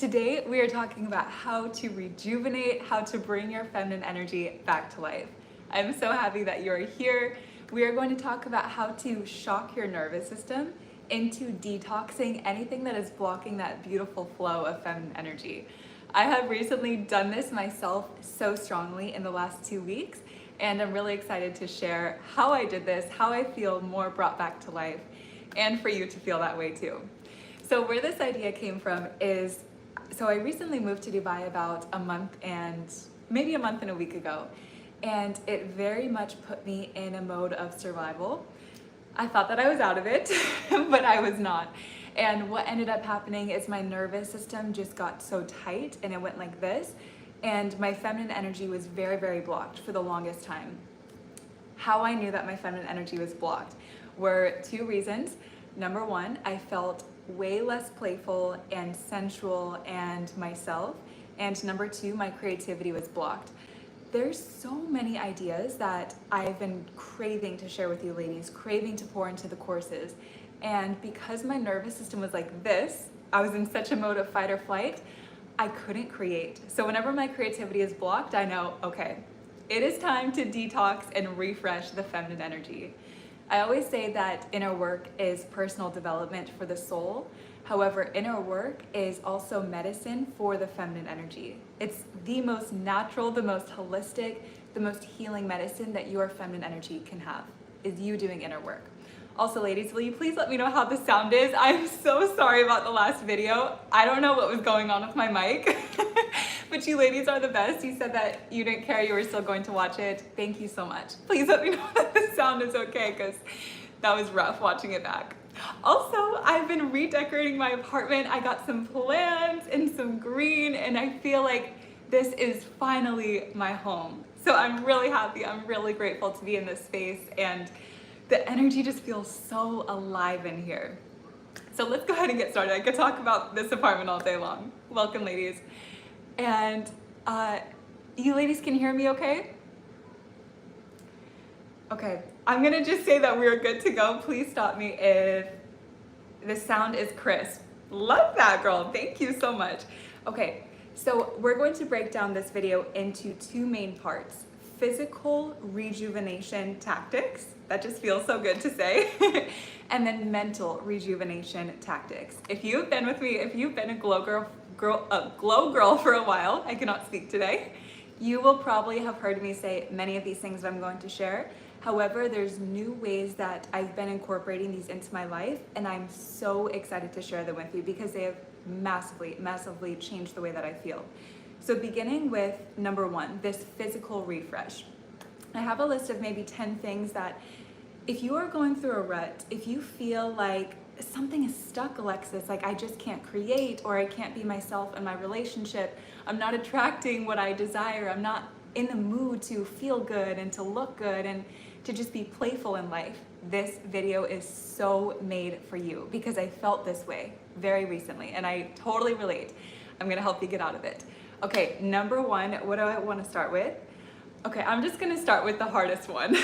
Today, we are talking about how to rejuvenate, how to bring your feminine energy back to life. I'm so happy that you're here. We are going to talk about how to shock your nervous system into detoxing anything that is blocking that beautiful flow of feminine energy. I have recently done this myself so strongly in the last 2 weeks, and I'm really excited to share how I did this, how I feel more brought back to life, and for you to feel that way too. So where this idea came from is, I recently moved to Dubai about maybe a month and a week ago, and it very much put me in a mode of survival. I thought that I was out of it, but I was not. And what ended up happening is my nervous system just got so tight and it went like this, and my feminine energy was very, very blocked for the longest time. How I knew that my feminine energy was blocked were 2 reasons. Number one, I felt way less playful and sensual and myself. And number 2, my creativity was blocked. There's so many ideas that I've been craving to share with you ladies, craving to pour into the courses. And because my nervous system was like this, I was in such a mode of fight or flight, I couldn't create. So whenever my creativity is blocked, I know, okay, it is time to detox and refresh the feminine energy. I always say that inner work is personal development for the soul. However, inner work is also medicine for the feminine energy. It's the most natural, the most holistic, the most healing medicine that your feminine energy can have, is you doing inner work. Also, ladies, will you please let me know how the sound is? I'm so sorry about the last video. I don't know what was going on with my mic, but you ladies are the best. You said that you didn't care, you were still going to watch it. Thank you so much. Please let me know that the sound is okay, because that was rough watching it back. Also, I've been redecorating my apartment. I got some plants and some green, and I feel like this is finally my home. So I'm really happy. I'm really grateful to be in this space, and the energy just feels so alive in here. So let's go ahead and get started. I could talk about this apartment all day long. Welcome, ladies. And you ladies can hear me okay? Okay, I'm gonna just say that we're good to go. Please stop me if the sound is crisp. Love that, girl. Thank you so much. Okay, so we're going to break down this video into 2 main parts. Physical rejuvenation tactics, that just feels so good to say, and then mental rejuvenation tactics. If you've been with me, if you've been a glow girl for a while, I cannot speak today, you will probably have heard me say many of these things that I'm going to share. However, there's new ways that I've been incorporating these into my life, and I'm so excited to share them with you because they have massively, massively changed the way that I feel. So beginning with number 1, this physical refresh. I have a list of maybe 10 things that if you are going through a rut, if you feel like something is stuck, Alexis, like I just can't create, or I can't be myself in my relationship, I'm not attracting what I desire, I'm not in the mood to feel good and to look good and to just be playful in life, this video is so made for you because I felt this way very recently and I totally relate. I'm gonna help you get out of it. Okay, number 1, what do I want to start with? Okay, I'm just gonna start with the hardest one.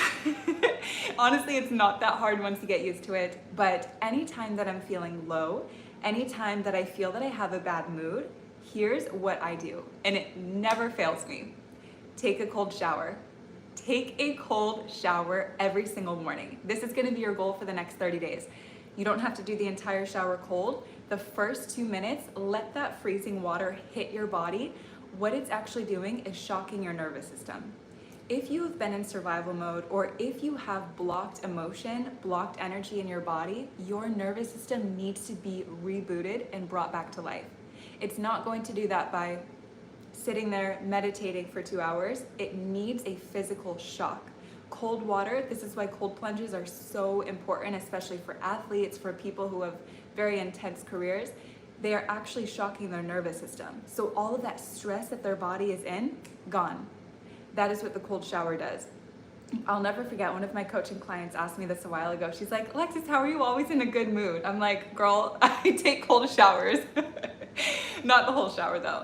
Honestly, it's not that hard once you get used to it, but anytime that I'm feeling low, anytime that I feel that I have a bad mood, here's what I do, and it never fails me. Take a cold shower. Take a cold shower every single morning. This is gonna be your goal for the next 30 days. You don't have to do the entire shower cold. The first 2 minutes, let that freezing water hit your body. What it's actually doing is shocking your nervous system. If you have been in survival mode, or if you have blocked emotion, blocked energy in your body, your nervous system needs to be rebooted and brought back to life. It's not going to do that by sitting there meditating for 2 hours. It needs a physical shock. Cold water, this is why cold plunges are so important, especially for athletes, for people who have very intense careers. They are actually shocking their nervous system. So all of that stress that their body is in, gone. That is what the cold shower does. I'll never forget, one of my coaching clients asked me this a while ago. She's like, Alexis, how are you always in a good mood? I'm like, girl, I take cold showers. Not the whole shower though.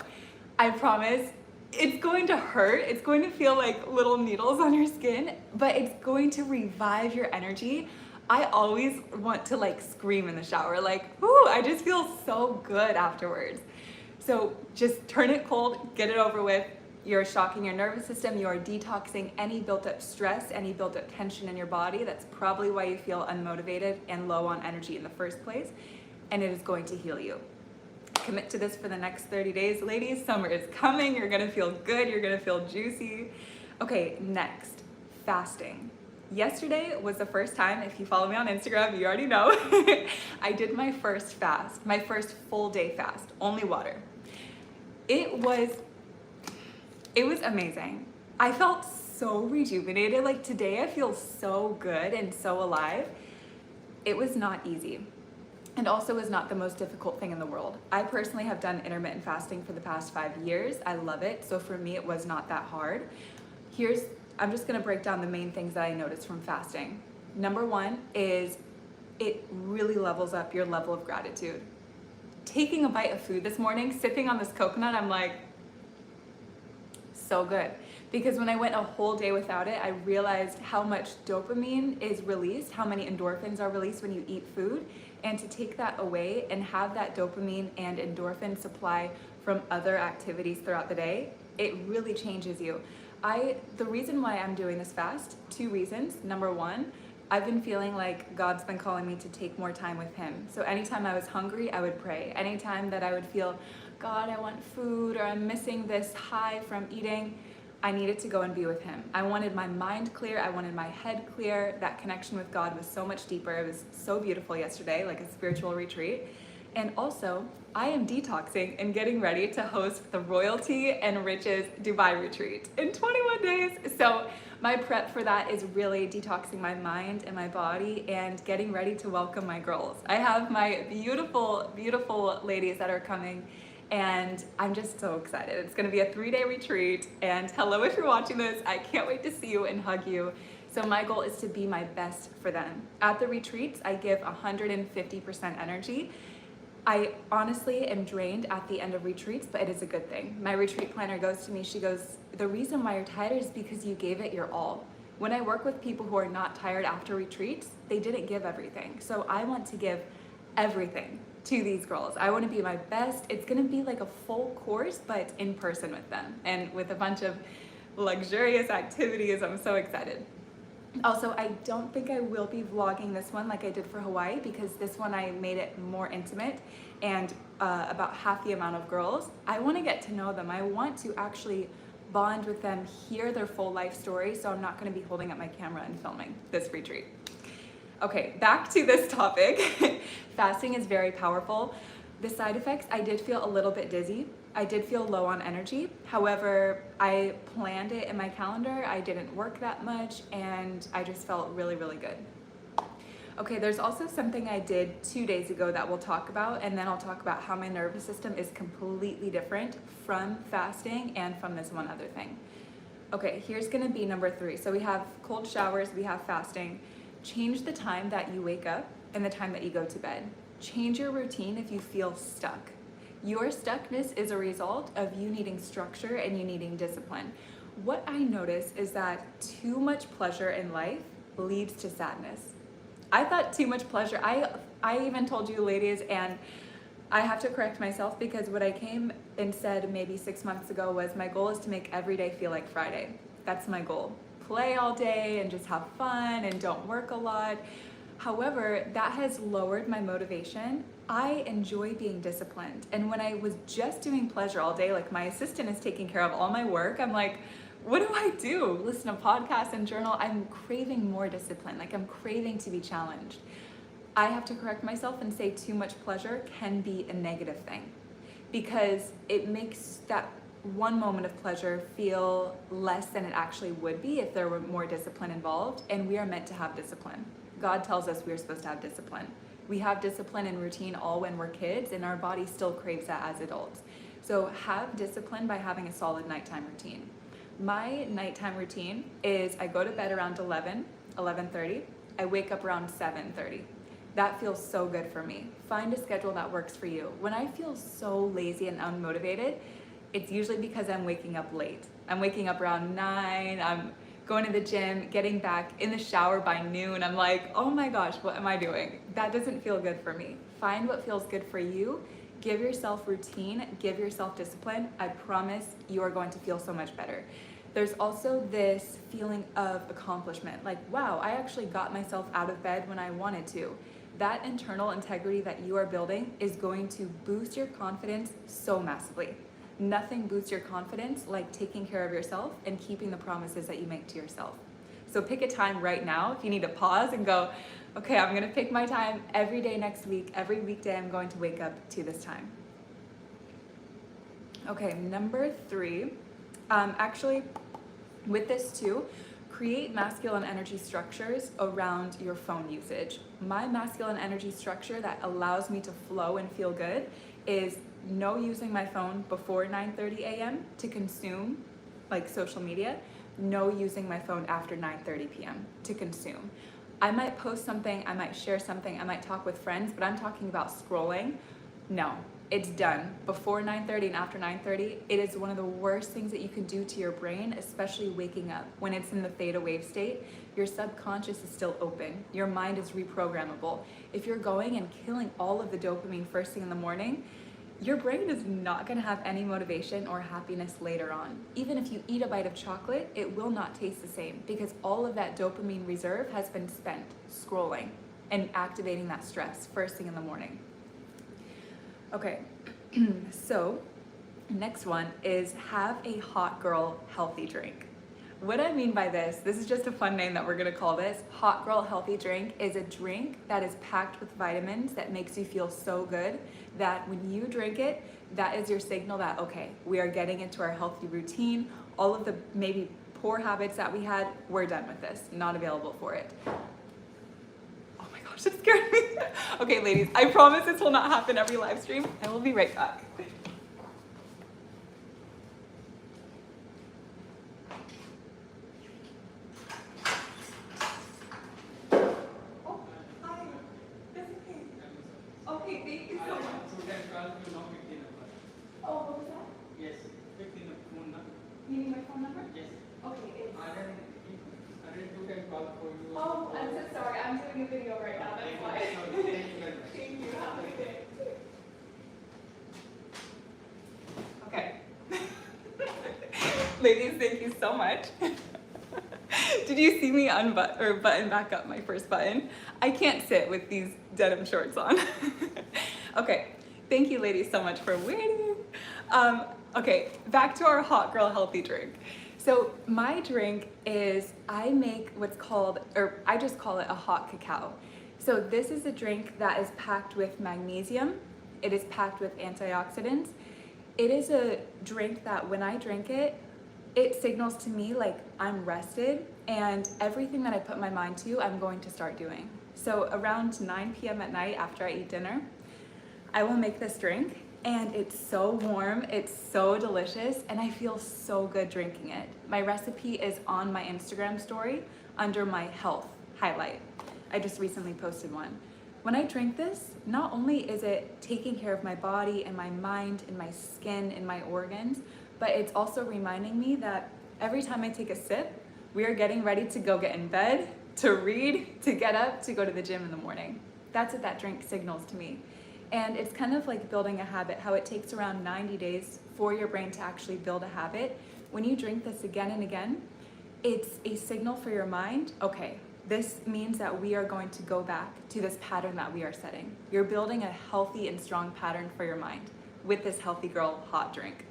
I promise. It's going to hurt. It's going to feel like little needles on your skin, but it's going to revive your energy. I always want to like scream in the shower, like, ooh, I just feel so good afterwards. So just turn it cold, get it over with. You're shocking your nervous system, you're detoxing any built up stress, any built up tension in your body. That's probably why you feel unmotivated and low on energy in the first place. And it is going to heal you. Commit to this for the next 30 days. Ladies, summer is coming. You're gonna feel good, you're gonna feel juicy. Okay, next, fasting. Yesterday was the first time, if you follow me on Instagram, you already know, I did my first fast, my first full day fast, only water. It was amazing. I felt so rejuvenated. Like today I feel so good and so alive. It was not easy. And also is not the most difficult thing in the world. I personally have done intermittent fasting for the past 5 years. I love it. So for me, it was not that hard. I'm just gonna break down the main things that I noticed from fasting. Number one is it really levels up your level of gratitude. Taking a bite of food this morning, sipping on this coconut, I'm like, so good. Because when I went a whole day without it, I realized how much dopamine is released, how many endorphins are released when you eat food. And to take that away and have that dopamine and endorphin supply from other activities throughout the day, it really changes you. The reason why I'm doing this fast, 2 reasons. Number one, I've been feeling like God's been calling me to take more time with Him. So anytime I was hungry, I would pray. Anytime that I would feel, God, I want food, or I'm missing this high from eating, I needed to go and be with Him. I wanted my mind clear. I wanted my head clear. That connection with God was so much deeper. It was so beautiful yesterday, like a spiritual retreat. And also, I am detoxing and getting ready to host the Royalty and Riches Dubai retreat in 21 days. So my prep for that is really detoxing my mind and my body and getting ready to welcome my girls. I have my beautiful, beautiful ladies that are coming, and I'm just so excited. It's gonna be a 3-day retreat, and hello if you're watching this. I can't wait to see you and hug you. So my goal is to be my best for them. At the retreats, I give 150% energy. I honestly am drained at the end of retreats, but it is a good thing. My retreat planner goes to me, she goes, the reason why you're tired is because you gave it your all. When I work with people who are not tired after retreats, they didn't give everything. So I want to give everything to these girls. I want to be my best. It's going to be like a full course, but in person with them and with a bunch of luxurious activities. I'm so excited. Also, I don't think I will be vlogging this one like I did for Hawaii, because this one I made it more intimate and about half the amount of girls. I want to get to know them. I want to actually bond with them, hear their full life story, so I'm not going to be holding up my camera and filming this retreat. Okay, back to this topic. Fasting is very powerful. The side effects, I did feel a little bit dizzy. I did feel low on energy. However, I planned it in my calendar. I didn't work that much, and I just felt really, really good. Okay, there's also something I did 2 days ago that we'll talk about, and then I'll talk about how my nervous system is completely different from fasting and from this one other thing. Okay, here's gonna be number 3. So we have cold showers, we have fasting. Change the time that you wake up and the time that you go to bed. Change your routine if you feel stuck. Your stuckness is a result of you needing structure and you needing discipline. What I notice is that too much pleasure in life leads to sadness. I thought too much pleasure, I even told you ladies, and I have to correct myself, because what I came and said maybe 6 months ago was my goal is to make every day feel like Friday. That's my goal. Play all day and just have fun and don't work a lot. However, that has lowered my motivation. I enjoy being disciplined. And when I was just doing pleasure all day, like my assistant is taking care of all my work, I'm like, what do I do? Listen to podcasts and journal. I'm craving more discipline. Like I'm craving to be challenged. I have to correct myself and say too much pleasure can be a negative thing, because it makes that one moment of pleasure feel less than it actually would be if there were more discipline involved. And we are meant to have discipline. God tells us we are supposed to have discipline. We have discipline and routine all when we're kids, and our body still craves that as adults. So have discipline by having a solid nighttime routine. My nighttime routine is I go to bed around 11:30. I wake up around 7:30. That feels so good for me. Find a schedule that works for you. When I feel so lazy and unmotivated, it's usually because I'm waking up late. I'm waking up around 9, I'm going to the gym, getting back in the shower by noon. I'm like, oh my gosh, what am I doing? That doesn't feel good for me. Find what feels good for you. Give yourself routine, give yourself discipline. I promise you are going to feel so much better. There's also this feeling of accomplishment, like, wow, I actually got myself out of bed when I wanted to. That internal integrity that you are building is going to boost your confidence so massively. Nothing boosts your confidence like taking care of yourself and keeping the promises that you make to yourself. So pick a time right now if you need to pause and go, okay, I'm gonna pick my time every day next week. Every weekday I'm going to wake up to this time. Okay, number 3, actually with this too, create masculine energy structures around your phone usage. My masculine energy structure that allows me to flow and feel good is no using my phone before 9:30 a.m. to consume like social media, no using my phone after 9:30 p.m. to consume. I might post something, I might share something, I might talk with friends, but I'm talking about scrolling. No, it's done. Before 9:30 and after 9:30, it is one of the worst things that you can do to your brain, especially waking up. When it's in the theta wave state, your subconscious is still open. Your mind is reprogrammable. If you're going and killing all of the dopamine first thing in the morning, your brain is not going to have any motivation or happiness later on. Even if you eat a bite of chocolate, it will not taste the same because all of that dopamine reserve has been spent scrolling and activating that stress first thing in the morning. Okay, so next one is have a hot girl healthy drink. What I mean by this is just a fun name that we're gonna call this. Hot girl healthy drink is a drink that is packed with vitamins that makes you feel so good that when you drink it, that is your signal that, okay, we are getting into our healthy routine. All of the maybe poor habits that we had, we're done with this, not available for it. Oh my gosh, it scared me. Okay, ladies, I promise this will not happen every live stream. I will be right back. Oh, I'm so sorry. I'm doing a video right now. That's why. Thank you. Have a good day. Okay. Ladies, thank you so much. Did you see me button back up my first button? I can't sit with these denim shorts on. Okay. Thank you, ladies, so much for waiting. Okay, back to our hot girl healthy drink. So my drink is, I make what's called, or I just call it a hot cacao. So this is a drink that is packed with magnesium. It is packed with antioxidants. It is a drink that when I drink it, it signals to me like I'm rested and everything that I put my mind to, I'm going to start doing. So around 9 p.m. at night after I eat dinner, I will make this drink. And it's so warm, it's so delicious, and I feel so good drinking it. My recipe is on my Instagram story under my health highlight. I just recently posted one. When I drink this, not only is it taking care of my body and my mind and my skin and my organs, but it's also reminding me that every time I take a sip, we are getting ready to go get in bed, to read, to get up, to go to the gym in the morning. That's what that drink signals to me. And it's kind of like building a habit, how it takes around 90 days for your brain to actually build a habit. When you drink this again and again, it's a signal for your mind, okay, this means that we are going to go back to this pattern that we are setting. You're building a healthy and strong pattern for your mind with this healthy girl hot drink.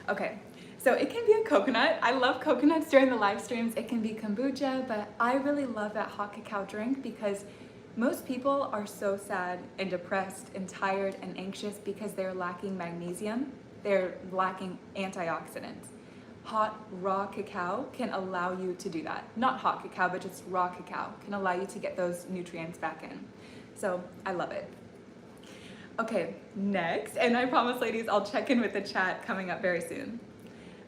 Okay, so it can be a coconut. I love coconuts during the live streams. It can be kombucha, but I really love that hot cacao drink because most people are so sad and depressed and tired and anxious because they're lacking magnesium, they're lacking antioxidants. Hot, raw cacao can allow you to do that. Not hot cacao, but just raw cacao can allow you to get those nutrients back in. So I love it. Okay, next, and I promise ladies, I'll check in with the chat coming up very soon.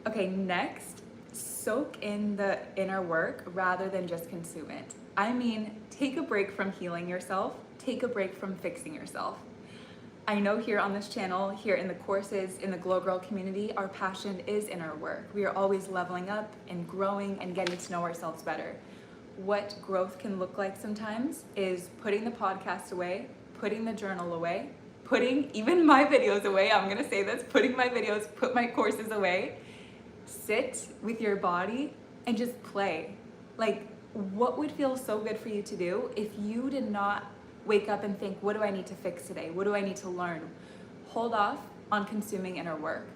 Okay, next, soak in the inner work rather than just consume it. I mean, take a break from healing yourself, take a break from fixing yourself. I know here on this channel, here in the courses, in the Glow Girl community, our passion is inner work. We are always leveling up and growing and getting to know ourselves better. What growth can look like sometimes is putting the podcast away, putting the journal away, putting even my videos away. I'm gonna say this, putting my videos, put my courses away, sit with your body and just play. Like, what would feel so good for you to do if you did not wake up and think, what do I need to fix today? What do I need to learn? Hold off on consuming inner work.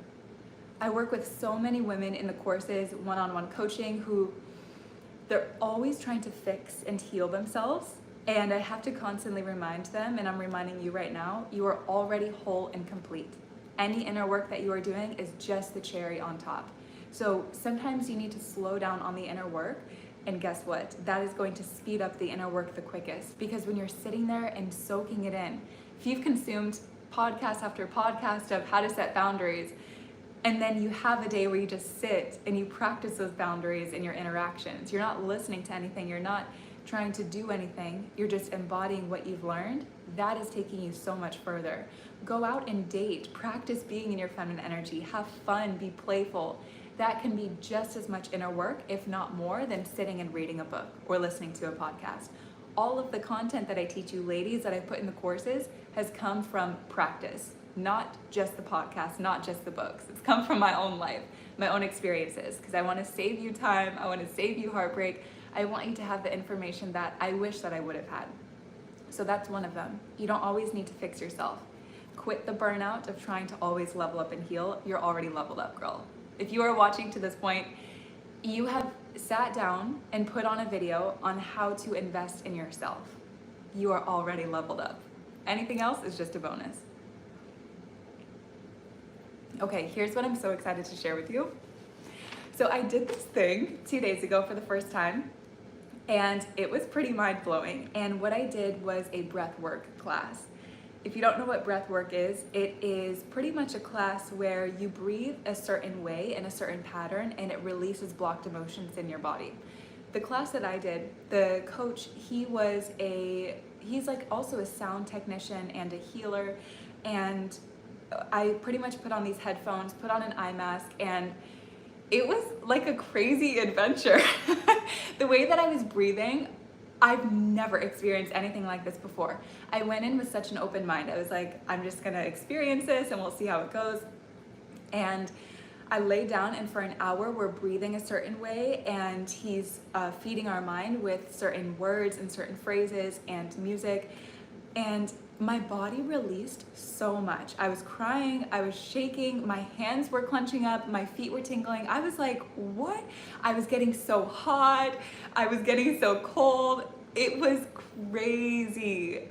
I work with so many women in the courses, one-on-one coaching, who they're always trying to fix and heal themselves. And I have to constantly remind them, and I'm reminding you right now, you are already whole and complete. Any inner work that you are doing is just the cherry on top. So sometimes you need to slow down on the inner work, and guess what? That is going to speed up the inner work the quickest, because when you're sitting there and soaking it in, if you've consumed podcast after podcast of how to set boundaries, and then you have a day where you just sit and you practice those boundaries in your interactions, you're not listening to anything, you're not trying to do anything, you're just embodying what you've learned, that is taking you so much further. Go out and date, practice being in your feminine energy, have fun, be playful. That can be just as much inner work, if not more, than sitting and reading a book or listening to a podcast. All of the content that I teach you ladies, that I put in the courses, has come from practice, not just the podcast, not just the books. It's come from my own life, my own experiences, because I want to save you time, I want to save you heartbreak, I want you to have the information that I wish that I would have had. So that's one of them. You don't always need to fix yourself. Quit the burnout of trying to always level up and heal. You're already leveled up, girl. If you are watching to this point, you have sat down and put on a video on how to invest in yourself. You are already leveled up. Anything else is just a bonus. Okay, here's what I'm so excited to share with you. So I did this thing 2 days ago for the first time, and it was pretty mind-blowing. And what I did was a breathwork class. If you don't know what breathwork is, it is pretty much a class where you breathe a certain way in a certain pattern, and it releases blocked emotions in your body. The class that I did, the coach, he's like also a sound technician and a healer, and I pretty much put on these headphones, put on an eye mask, and it was like a crazy adventure. The way that I was breathing, I've never experienced anything like this before. I went in with such an open mind. I was like, I'm just gonna experience this and we'll see how it goes. And I lay down, and for an hour we're breathing a certain way, and he's feeding our mind with certain words and certain phrases and music. And my body released so much. I was crying, I was shaking, my hands were clenching up, my feet were tingling. I was like, what? I was getting so hot, I was getting so cold. It was crazy.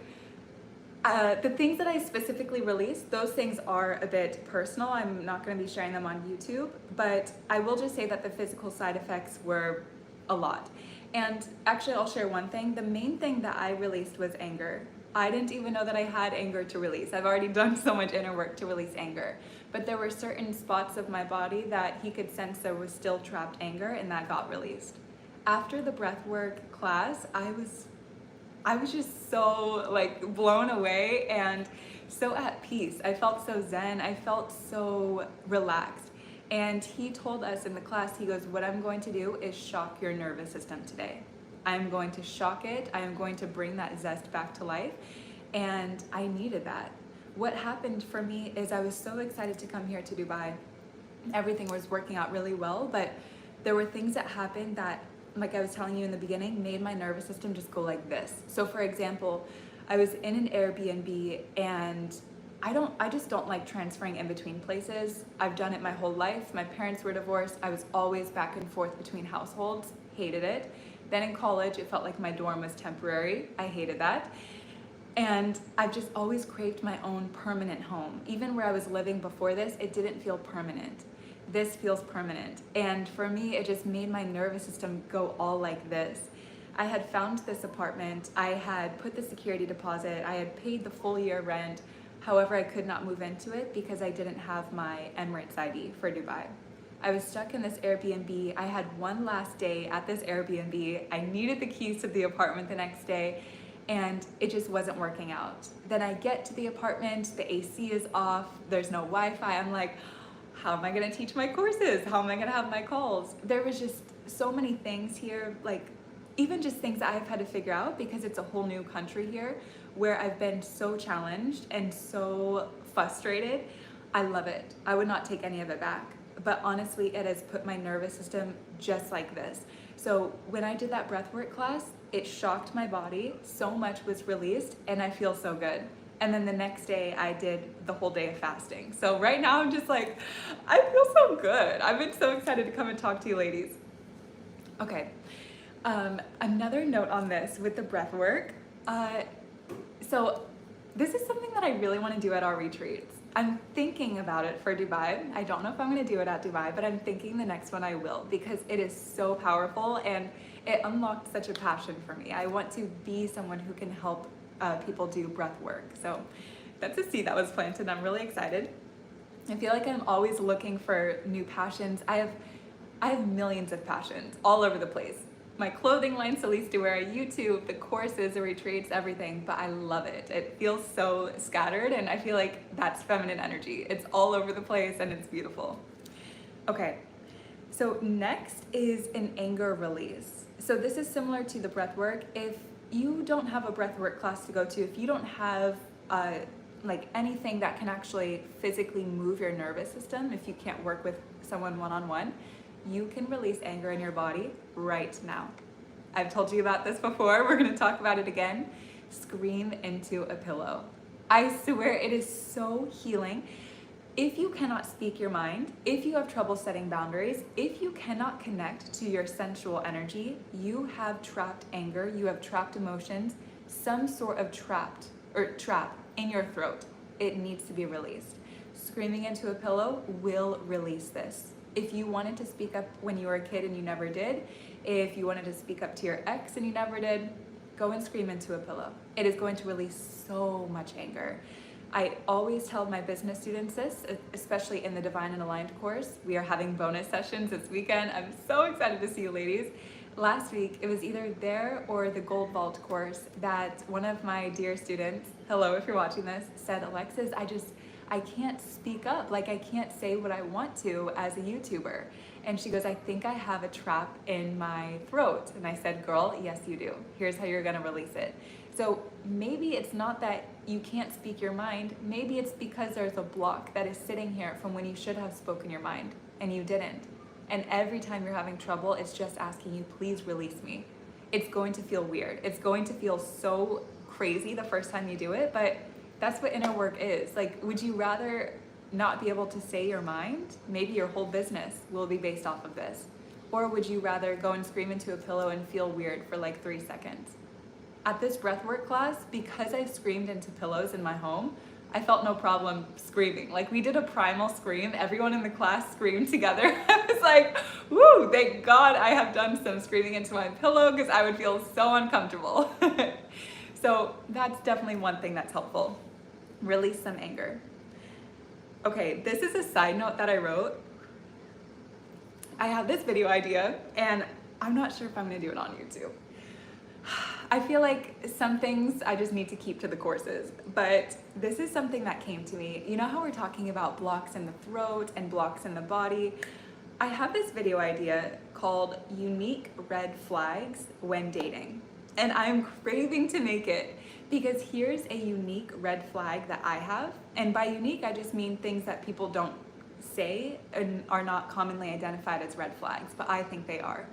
The things that I specifically released, those things are a bit personal. I'm not going to be sharing them on YouTube, but I will just say that the physical side effects were a lot. And actually, I'll share one thing. The main thing that I released was anger. I didn't even know that I had anger to release. I've already done so much inner work to release anger. But there were certain spots of my body that he could sense there was still trapped anger, and that got released. After the breathwork class, I was just so like blown away and so at peace. I felt so zen. I felt so relaxed. And he told us in the class, he goes, what I'm going to do is shock your nervous system today. I'm going to shock it. I am going to bring that zest back to life. And I needed that. What happened for me is I was so excited to come here to Dubai. Everything was working out really well, but there were things that happened that, like I was telling you in the beginning, made my nervous system just go like this. So for example, I was in an Airbnb, and I just don't like transferring in between places. I've done it my whole life. My parents were divorced. I was always back and forth between households, hated it. Then in college, it felt like my dorm was temporary. I hated that. And I've just always craved my own permanent home. Even where I was living before this, it didn't feel permanent. This feels permanent. And for me, it just made my nervous system go all like this. I had found this apartment. I had put the security deposit. I had paid the full year rent. However, I could not move into it because I didn't have my Emirates ID for Dubai. I was stuck in this Airbnb. I had one last day at this Airbnb. I needed the keys to the apartment the next day, and it just wasn't working out. Then I get to the apartment, the AC is off, there's no Wi-Fi. I'm like, how am I gonna teach my courses? How am I gonna have my calls? There was just so many things here, like even just things that I've had to figure out because it's a whole new country here, where I've been so challenged and so frustrated. I love it. I would not take any of it back. But honestly, it has put my nervous system just like this. So when I did that breathwork class, it shocked my body. So much was released and I feel so good. And then the next day I did the whole day of fasting. So right now I'm just like, I feel so good. I've been so excited to come and talk to you ladies. Okay, another note on this with the breathwork. So this is something that I really want to do at our retreats. I'm thinking about it for Dubai. I don't know if I'm going to do it at Dubai, but I'm thinking the next one I will, because it is so powerful and it unlocked such a passion for me. I want to be someone who can help people do breath work. So that's a seed that was planted. I'm really excited. I feel like I'm always looking for new passions. I have millions of passions all over the place. My clothing line, Solis to wear, YouTube, the courses, the retreats, everything, but I love it. It feels so scattered and I feel like that's feminine energy. It's all over the place and it's beautiful. Okay, so next is an anger release. So this is similar to the breath work. If you don't have a breath work class to go to, if you don't have like anything that can actually physically move your nervous system, if you can't work with someone one-on-one, you can release anger in your body right now. I've told you about this before. We're going to talk about it again. Scream into a pillow. I swear it is so healing. If you cannot speak your mind, if you have trouble setting boundaries, if you cannot connect to your sensual energy, you have trapped anger, you have trapped emotions, some sort of trap in your throat. It needs to be released. Screaming into a pillow will release this. If you wanted to speak up when you were a kid and you never did, if you wanted to speak up to your ex and you never did, go and scream into a pillow. It is going to release so much anger. I always tell my business students this, especially in the Divine and Aligned course. We are having bonus sessions this weekend. I'm so excited to see you ladies. Last week, it was either there or the Gold Vault course that one of my dear students, hello if you're watching this, said, Alexis, I can't speak up, like I can't say what I want to as a YouTuber. And she goes, I think I have a trap in my throat. And I said, girl, yes you do. Here's how you're gonna release it. So maybe it's not that you can't speak your mind, maybe it's because there's a block that is sitting here from when you should have spoken your mind and you didn't. And every time you're having trouble, it's just asking you, please release me. It's going to feel weird. It's going to feel so crazy the first time you do it, but that's what inner work is. Like, would you rather not be able to say your mind? Maybe your whole business will be based off of this. Or would you rather go and scream into a pillow and feel weird for like 3 seconds? At this breathwork class, because I screamed into pillows in my home, I felt no problem screaming. Like, we did a primal scream. Everyone in the class screamed together. I was like, woo, thank God I have done some screaming into my pillow because I would feel so uncomfortable. So that's definitely one thing that's helpful. Release some anger. Okay, this is a side note that I wrote. I have this video idea and I'm not sure if I'm gonna do it on YouTube. I feel like some things I just need to keep to the courses, but this is something that came to me. You know how we're talking about blocks in the throat and blocks in the body? I have this video idea called Unique Red Flags When Dating. And I'm craving to make it because here's a unique red flag that I have. And by unique, I just mean things that people don't say and are not commonly identified as red flags, but I think they are.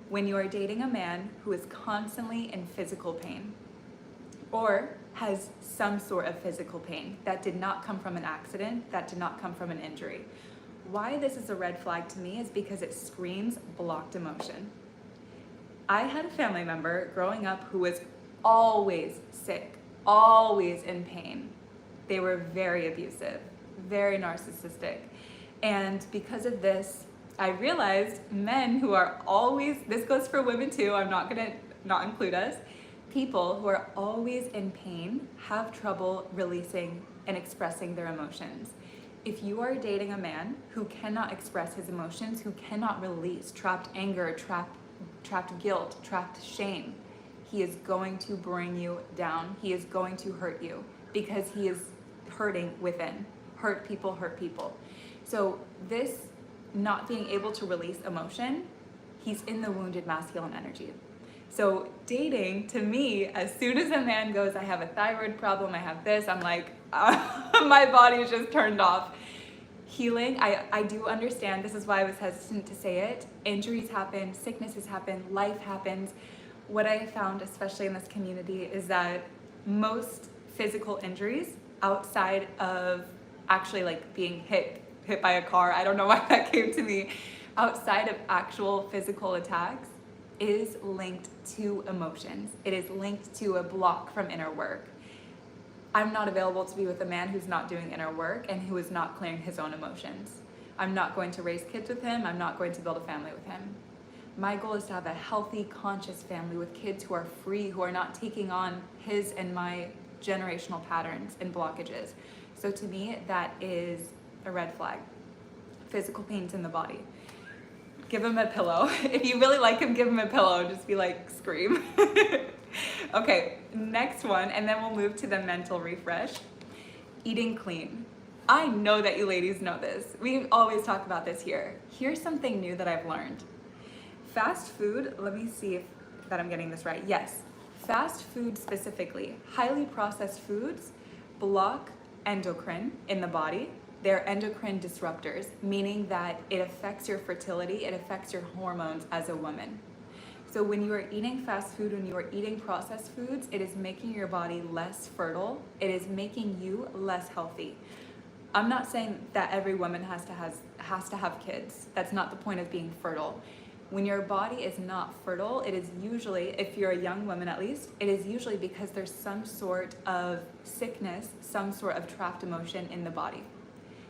When you are dating a man who is constantly in physical pain or has some sort of physical pain that did not come from an accident, that did not come from an injury. Why this is a red flag to me is because it screams blocked emotion. I had a family member growing up who was always sick, always in pain. They were very abusive, very narcissistic. And because of this, I realized men who are always, this goes for women too, I'm not gonna not include us, people who are always in pain have trouble releasing and expressing their emotions. If you are dating a man who cannot express his emotions, who cannot release trapped anger, trapped guilt, trapped shame, he is going to bring you down. He is going to hurt you because he is hurting within. Hurt people. So this not being able to release emotion, he's in the wounded masculine energy. So dating, to me, as soon as a man goes, I have a thyroid problem, I have this, I'm like, my body is just turned off. Healing, I do understand, this is why I was hesitant to say it. Injuries happen, sicknesses happen, life happens. What I have found, especially in this community, is that most physical injuries outside of actually like being hit by a car, I don't know why that came to me, outside of actual physical attacks, is linked to emotions. It is linked to a block from inner work. I'm not available to be with a man who's not doing inner work and who is not clearing his own emotions. I'm not going to raise kids with him. I'm not going to build a family with him. My goal is to have a healthy, conscious family with kids who are free, who are not taking on his and my generational patterns and blockages. So to me, that is a red flag. Physical pains in the body. Give him a pillow. If you really like him, give him a pillow. Just be like, scream. Okay, next one, and then we'll move to the mental refresh. Eating clean. I know that you ladies know this. We always talk about this here. Here's something new that I've learned. Fast food, let me see if that I'm getting this right. Yes, fast food specifically, highly processed foods block endocrine in the body. They're endocrine disruptors, meaning that it affects your fertility, it affects your hormones as a woman. So when you are eating fast food, when you are eating processed foods, it is making your body less fertile. It is making you less healthy. I'm not saying that every woman has to have kids. That's not the point of being fertile. When your body is not fertile, it is usually, if you're a young woman at least, it is usually because there's some sort of sickness, some sort of trapped emotion in the body.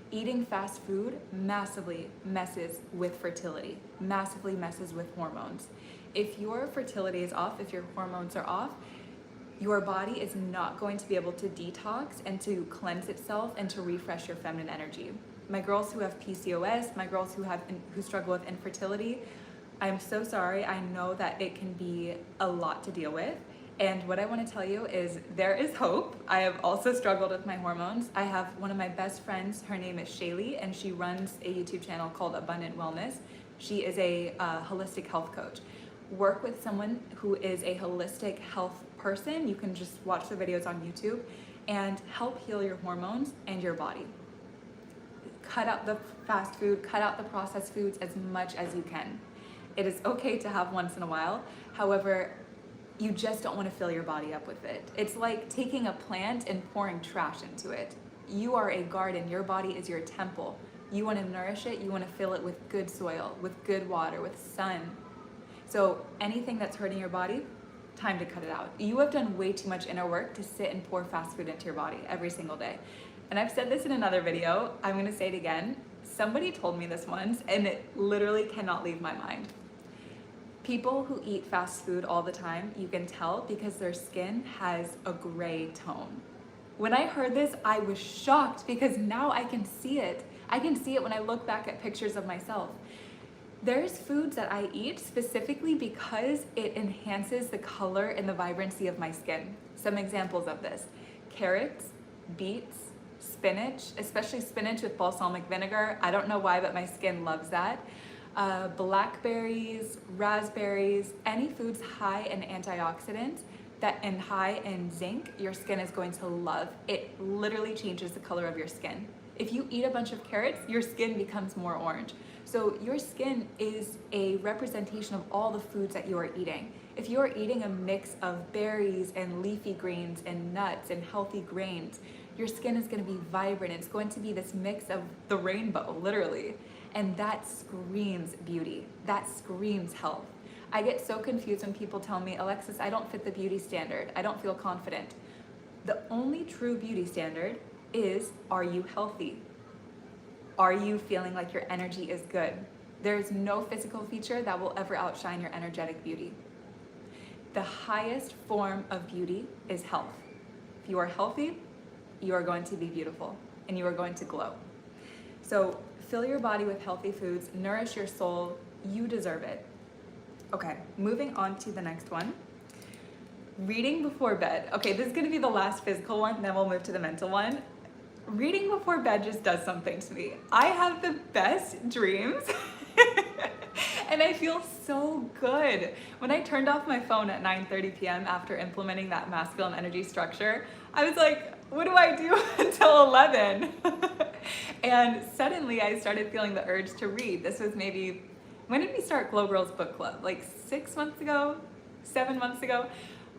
Eating fast food massively messes with fertility, massively messes with hormones. If your fertility is off, if your hormones are off, your body is not going to be able to detox and to cleanse itself and to refresh your feminine energy. My girls who have PCOS, my girls who struggle with infertility, I'm so sorry. I know that it can be a lot to deal with. And what I want to tell you is there is hope. I have also struggled with my hormones. I have one of my best friends, her name is Shaylee, and she runs a YouTube channel called Abundant Wellness. She is a holistic health coach. Work with someone who is a holistic health person. You can just watch the videos on YouTube and help heal your hormones and your body. Cut out the fast food, cut out the processed foods as much as you can. It is okay to have once in a while. However, you just don't want to fill your body up with it. It's like taking a plant and pouring trash into it. You are a garden. Your body is your temple. You want to nourish it. You want to fill it with good soil, with good water, with sun. So anything that's hurting your body, time to cut it out. You have done way too much inner work to sit and pour fast food into your body every single day. And I've said this in another video. I'm going to say it again. Somebody told me this once, and it literally cannot leave my mind. People who eat fast food all the time, you can tell because their skin has a gray tone. When I heard this, I was shocked because now I can see it. I can see it when I look back at pictures of myself. There's foods that I eat specifically because it enhances the color and the vibrancy of my skin. Some examples of this: carrots, beets, spinach, especially spinach with balsamic vinegar. I don't know why, but my skin loves that. Blackberries, raspberries, any foods high in antioxidants and high in zinc, your skin is going to love. It literally changes the color of your skin. If you eat a bunch of carrots, your skin becomes more orange. So your skin is a representation of all the foods that you are eating. If you are eating a mix of berries and leafy greens and nuts and healthy grains, your skin is going to be vibrant. It's going to be this mix of the rainbow, literally. And that screams beauty. That screams health. I get so confused when people tell me, Alexis, I don't fit the beauty standard. I don't feel confident. The only true beauty standard is, are you healthy? Are you feeling like your energy is good? There's no physical feature that will ever outshine your energetic beauty. The highest form of beauty is health. If you are healthy, you are going to be beautiful and you are going to glow. So fill your body with healthy foods, nourish your soul, you deserve it. Okay, moving on to the next one. Reading before bed. Okay, this is gonna be the last physical one, then we'll move to the mental one. Reading before bed just does something to me. I have the best dreams. And and I feel so good. When I turned off my phone at 9:30 p.m. after implementing that masculine energy structure, I was like, what do I do until 11? And suddenly I started feeling the urge to read. This was maybe, when did we start Glow Girls Book Club? Like 6 months ago, 7 months ago?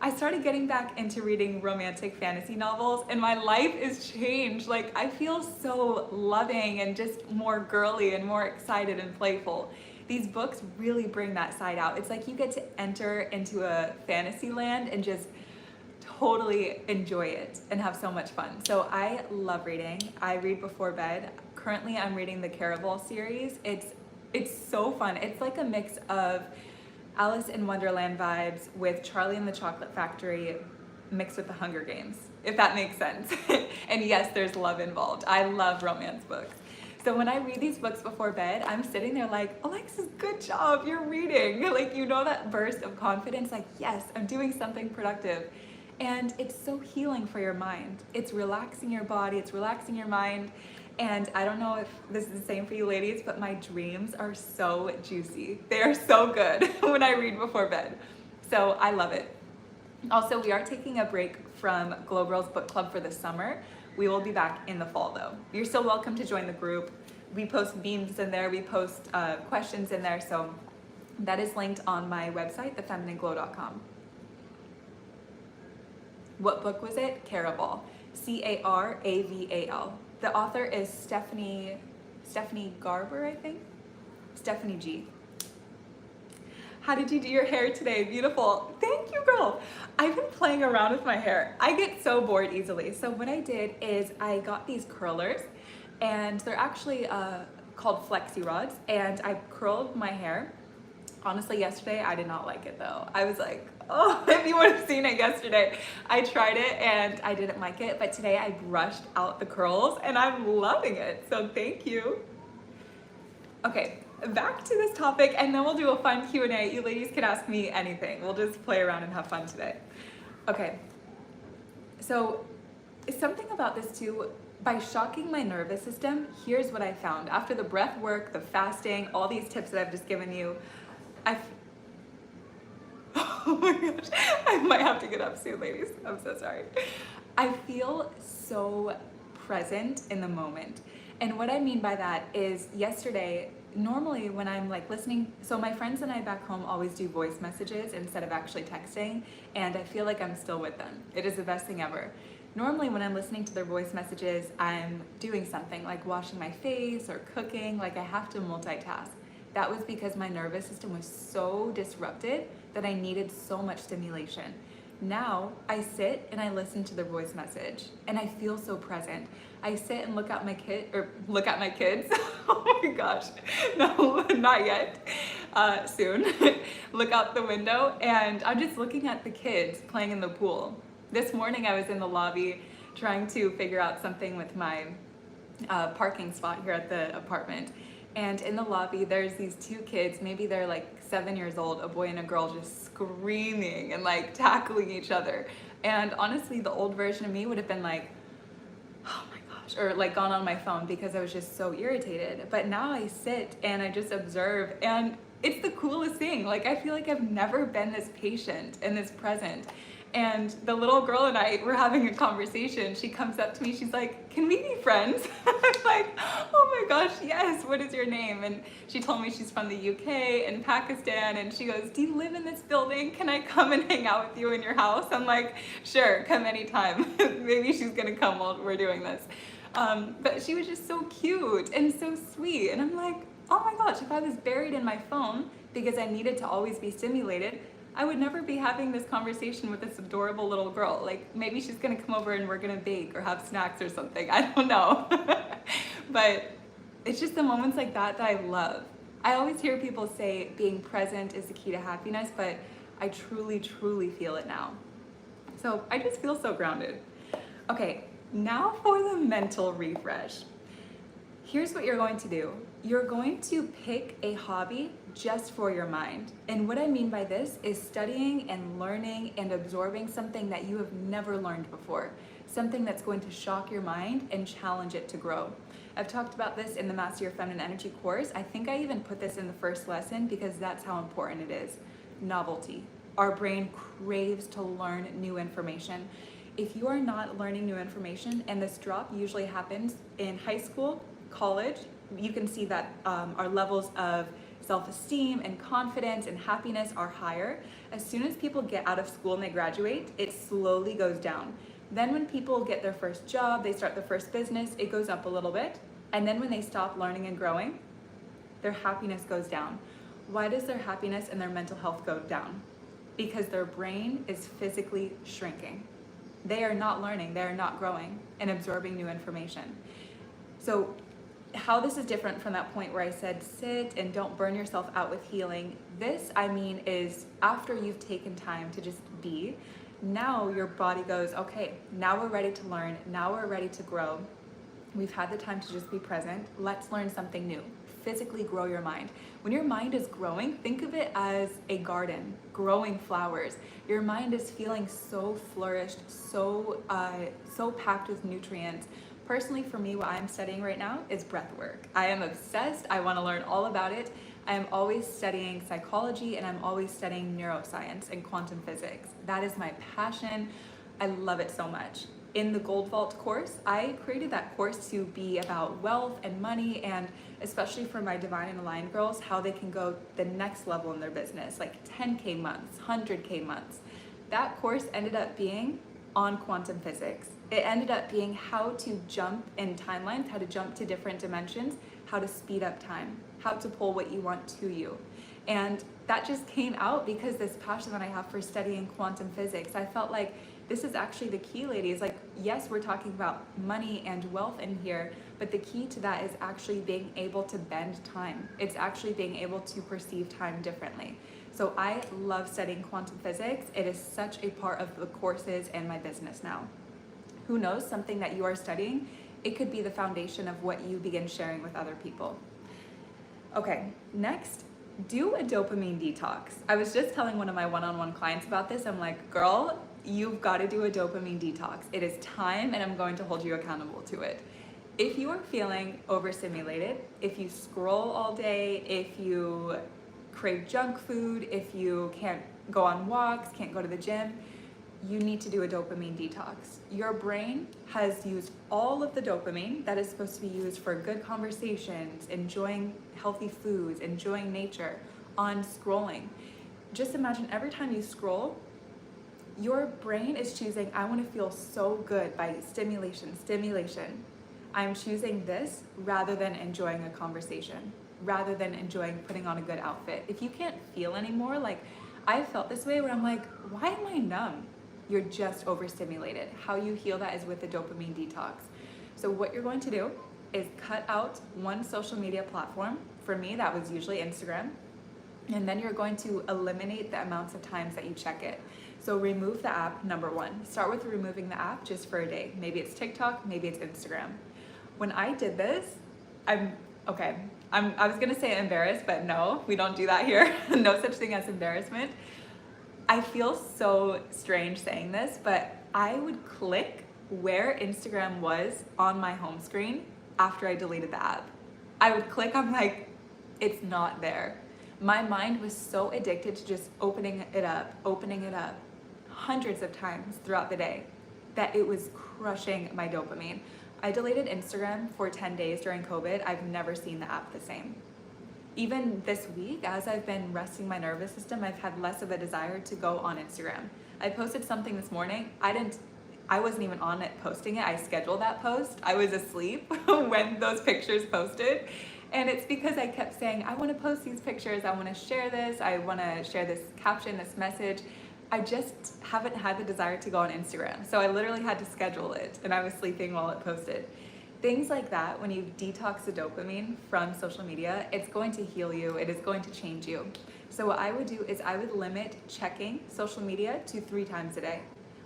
I started getting back into reading romantic fantasy novels, and my life is changed. Like, I feel so loving and just more girly and more excited and playful. These books really bring that side out. It's like you get to enter into a fantasy land and just totally enjoy it and have so much fun. So I love reading. I read before bed. Currently I'm reading the Caraval series. It's so fun. It's like a mix of Alice in Wonderland vibes with Charlie and the Chocolate Factory mixed with the Hunger Games, if that makes sense. And yes, there's love involved. I love romance books. So when I read these books before bed, I'm sitting there like, Alexis, good job, you're reading. Like, you know, that burst of confidence, like, yes, I'm doing something productive. And it's so healing for your mind. It's relaxing your body, it's relaxing your mind. And I don't know if this is the same for you ladies, but my dreams are so juicy. They are so good when I read before bed. So I love it. Also, we are taking a break from Glow Girls Book Club for the summer. We will be back in the fall though. You're still welcome to join the group. We post memes in there, we post questions in there. So that is linked on my website, thefeminineglow.com. What book was it? Caraval. Caraval. The author is Stephanie Garber, I think? Stephanie G. How did you do your hair today? Beautiful. Thank you, girl. I've been playing around with my hair. I get so bored easily. So what I did is I got these curlers, and they're actually called flexi rods, and I curled my hair. Honestly, yesterday I did not like it though. I was like, oh, if you would have seen it yesterday. I tried it and I didn't like it, but today I brushed out the curls and I'm loving it. So thank you. Okay, back to this topic, and then we'll do a fun Q&A. You ladies can ask me anything. We'll just play around and have fun today. Okay, so something about this too, by shocking my nervous system, here's what I found. After the breath work, the fasting, all these tips that I've just given you, oh my gosh, I might have to get up soon, ladies. I'm so sorry. I feel so present in the moment. And what I mean by that is yesterday, normally when I'm like listening, so my friends and I back home always do voice messages instead of actually texting, and I feel like I'm still with them. It is the best thing ever. Normally when I'm listening to their voice messages, I'm doing something like washing my face or cooking, like I have to multitask. That was because my nervous system was so disrupted that I needed so much stimulation. Now I sit and I listen to their voice message and I feel so present. I sit and look at my kids. Oh my gosh, no, not yet. Soon. Look out the window and I'm just looking at the kids playing in the pool. This morning I was in the lobby trying to figure out something with my parking spot here at the apartment. And in the lobby, there's these two kids, maybe they're like 7 years old, a boy and a girl, just screaming and like tackling each other. And honestly, the old version of me would have been like, oh my gosh, or like gone on my phone because I was just so irritated. But now I sit and I just observe, and it's the coolest thing. Like, I feel like I've never been this patient and this present. And the little girl and I were having a conversation. She comes up to me, she's like, can we be friends? I'm like, oh my gosh, yes, what is your name? And she told me she's from the UK and Pakistan, and she goes, do you live in this building? Can I come and hang out with you in your house? I'm like, sure, come anytime. Maybe she's gonna come while we're doing this. But she was just so cute and so sweet. And I'm like, oh my gosh, if I was buried in my phone because I needed to always be stimulated, I would never be having this conversation with this adorable little girl. Like, maybe she's gonna come over and we're gonna bake or have snacks or something. I don't know. But it's just the moments like that I love. I always hear people say being present is the key to happiness, but I truly, truly feel it now. So I just feel so grounded. Okay, now for the mental refresh. Here's what you're going to do. You're going to pick a hobby just for your mind. And what I mean by this is studying and learning and absorbing something that you have never learned before. Something that's going to shock your mind and challenge it to grow. I've talked about this in the Master Your Feminine Energy course. I think I even put this in the first lesson because that's how important it is. Novelty. Our brain craves to learn new information. If you are not learning new information, and this drop usually happens in high school, college, you can see that our levels of self-esteem and confidence and happiness are higher. As soon as people get out of school and they graduate, it slowly goes down. Then when people get their first job, they start their first business, it goes up a little bit. And then when they stop learning and growing, their happiness goes down. Why does their happiness and their mental health go down? Because their brain is physically shrinking. They are not learning, they are not growing and absorbing new information. So how this is different from that point where I said sit and don't burn yourself out with healing, this I mean is after you've taken time to just be, now your body goes, okay, now we're ready to learn, now we're ready to grow. We've had the time to just be present, let's learn something new. Physically grow your mind. When your mind is growing, think of it as a garden, growing flowers. Your mind is feeling so flourished, so packed with nutrients. Personally, for me, what I'm studying right now is breathwork. I am obsessed. I want to learn all about it. I am always studying psychology and I'm always studying neuroscience and quantum physics. That is my passion. I love it so much. In the Gold Vault course, I created that course to be about wealth and money, and especially for my Divine and Aligned girls, how they can go the next level in their business, like 10K months, 100K months. That course ended up being on quantum physics. It ended up being how to jump in timelines, how to jump to different dimensions, how to speed up time, how to pull what you want to you. And that just came out because this passion that I have for studying quantum physics, I felt like this is actually the key, ladies. Like, yes, we're talking about money and wealth in here, but the key to that is actually being able to bend time. It's actually being able to perceive time differently. So I love studying quantum physics. It is such a part of the courses and my business now. Who knows, something that you are studying, it could be the foundation of what you begin sharing with other people. Okay, next, do a dopamine detox. I was just telling one of my one-on-one clients about this. I'm like, girl, you've got to do a dopamine detox. It is time and I'm going to hold you accountable to it. If you are feeling overstimulated, if you scroll all day, if you crave junk food, if you can't go on walks, can't go to the gym, you need to do a dopamine detox. Your brain has used all of the dopamine that is supposed to be used for good conversations, enjoying healthy foods, enjoying nature, on scrolling. Just imagine every time you scroll, your brain is choosing, I want to feel so good by stimulation. I'm choosing this rather than enjoying a conversation, rather than enjoying putting on a good outfit. If you can't feel anymore, like I felt this way where I'm like, why am I numb? You're just overstimulated. How you heal that is with the dopamine detox. So what you're going to do is cut out one social media platform. For me, that was usually Instagram. And then you're going to eliminate the amounts of times that you check it. So remove the app, number one. Start with removing the app just for a day. Maybe it's TikTok, maybe it's Instagram. When I did this, I was gonna say embarrassed, but no, we don't do that here. No such thing as embarrassment. I feel so strange saying this, but I would click where Instagram was on my home screen after I deleted the app. I would click, I'm like, it's not there. My mind was so addicted to just opening it up hundreds of times throughout the day that it was crushing my dopamine. I deleted Instagram for 10 days during COVID. I've never seen the app the same. Even this week, as I've been resting my nervous system, I've had less of a desire to go on Instagram. I posted something this morning. I wasn't even on it posting it. I scheduled that post. I was asleep when those pictures posted. And it's because I kept saying, I want to post these pictures. I want to share this. I want to share this caption, this message. I just haven't had the desire to go on Instagram. So I literally had to schedule it and I was sleeping while it posted. Things like that, when you detox the dopamine from social media, it's going to heal you. It is going to change you. So what I would do is I would limit checking social media to 3 times a day.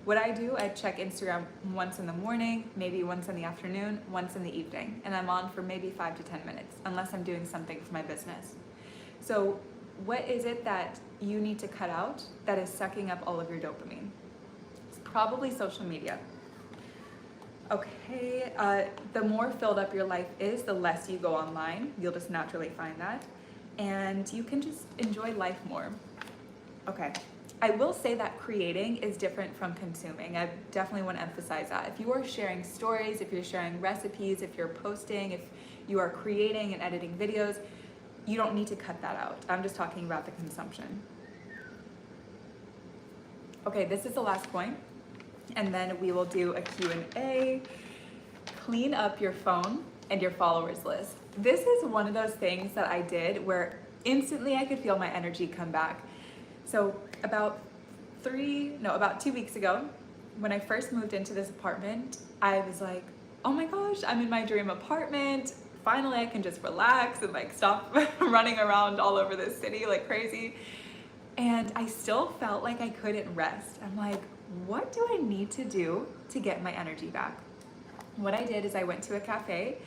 What I do, I check Instagram once in the morning, maybe once in the afternoon, once in the evening, and I'm on for maybe 5 to 10 minutes, unless I'm doing something for my business. So what is it that you need to cut out that is sucking up all of your dopamine? It's probably social media. Okay, the more filled up your life is, the less you go online. You'll just naturally find that. And you can just enjoy life more. Okay, I will say that creating is different from consuming. I definitely want to emphasize that. If you are sharing stories, if you're sharing recipes, if you're posting, if you are creating and editing videos, you don't need to cut that out. I'm just talking about the consumption. Okay, this is the last point, and then we will do a Q&A. Clean up your phone and your followers list. This is one of those things that I did where instantly I could feel my energy come back. So about 2 weeks ago, when I first moved into this apartment, I was like, oh my gosh, I'm in my dream apartment. Finally, I can just relax and like stop running around all over this city like crazy. And I still felt like I couldn't rest. I'm like, what do I need to do to get my energy back? What I did is I went to a cafe,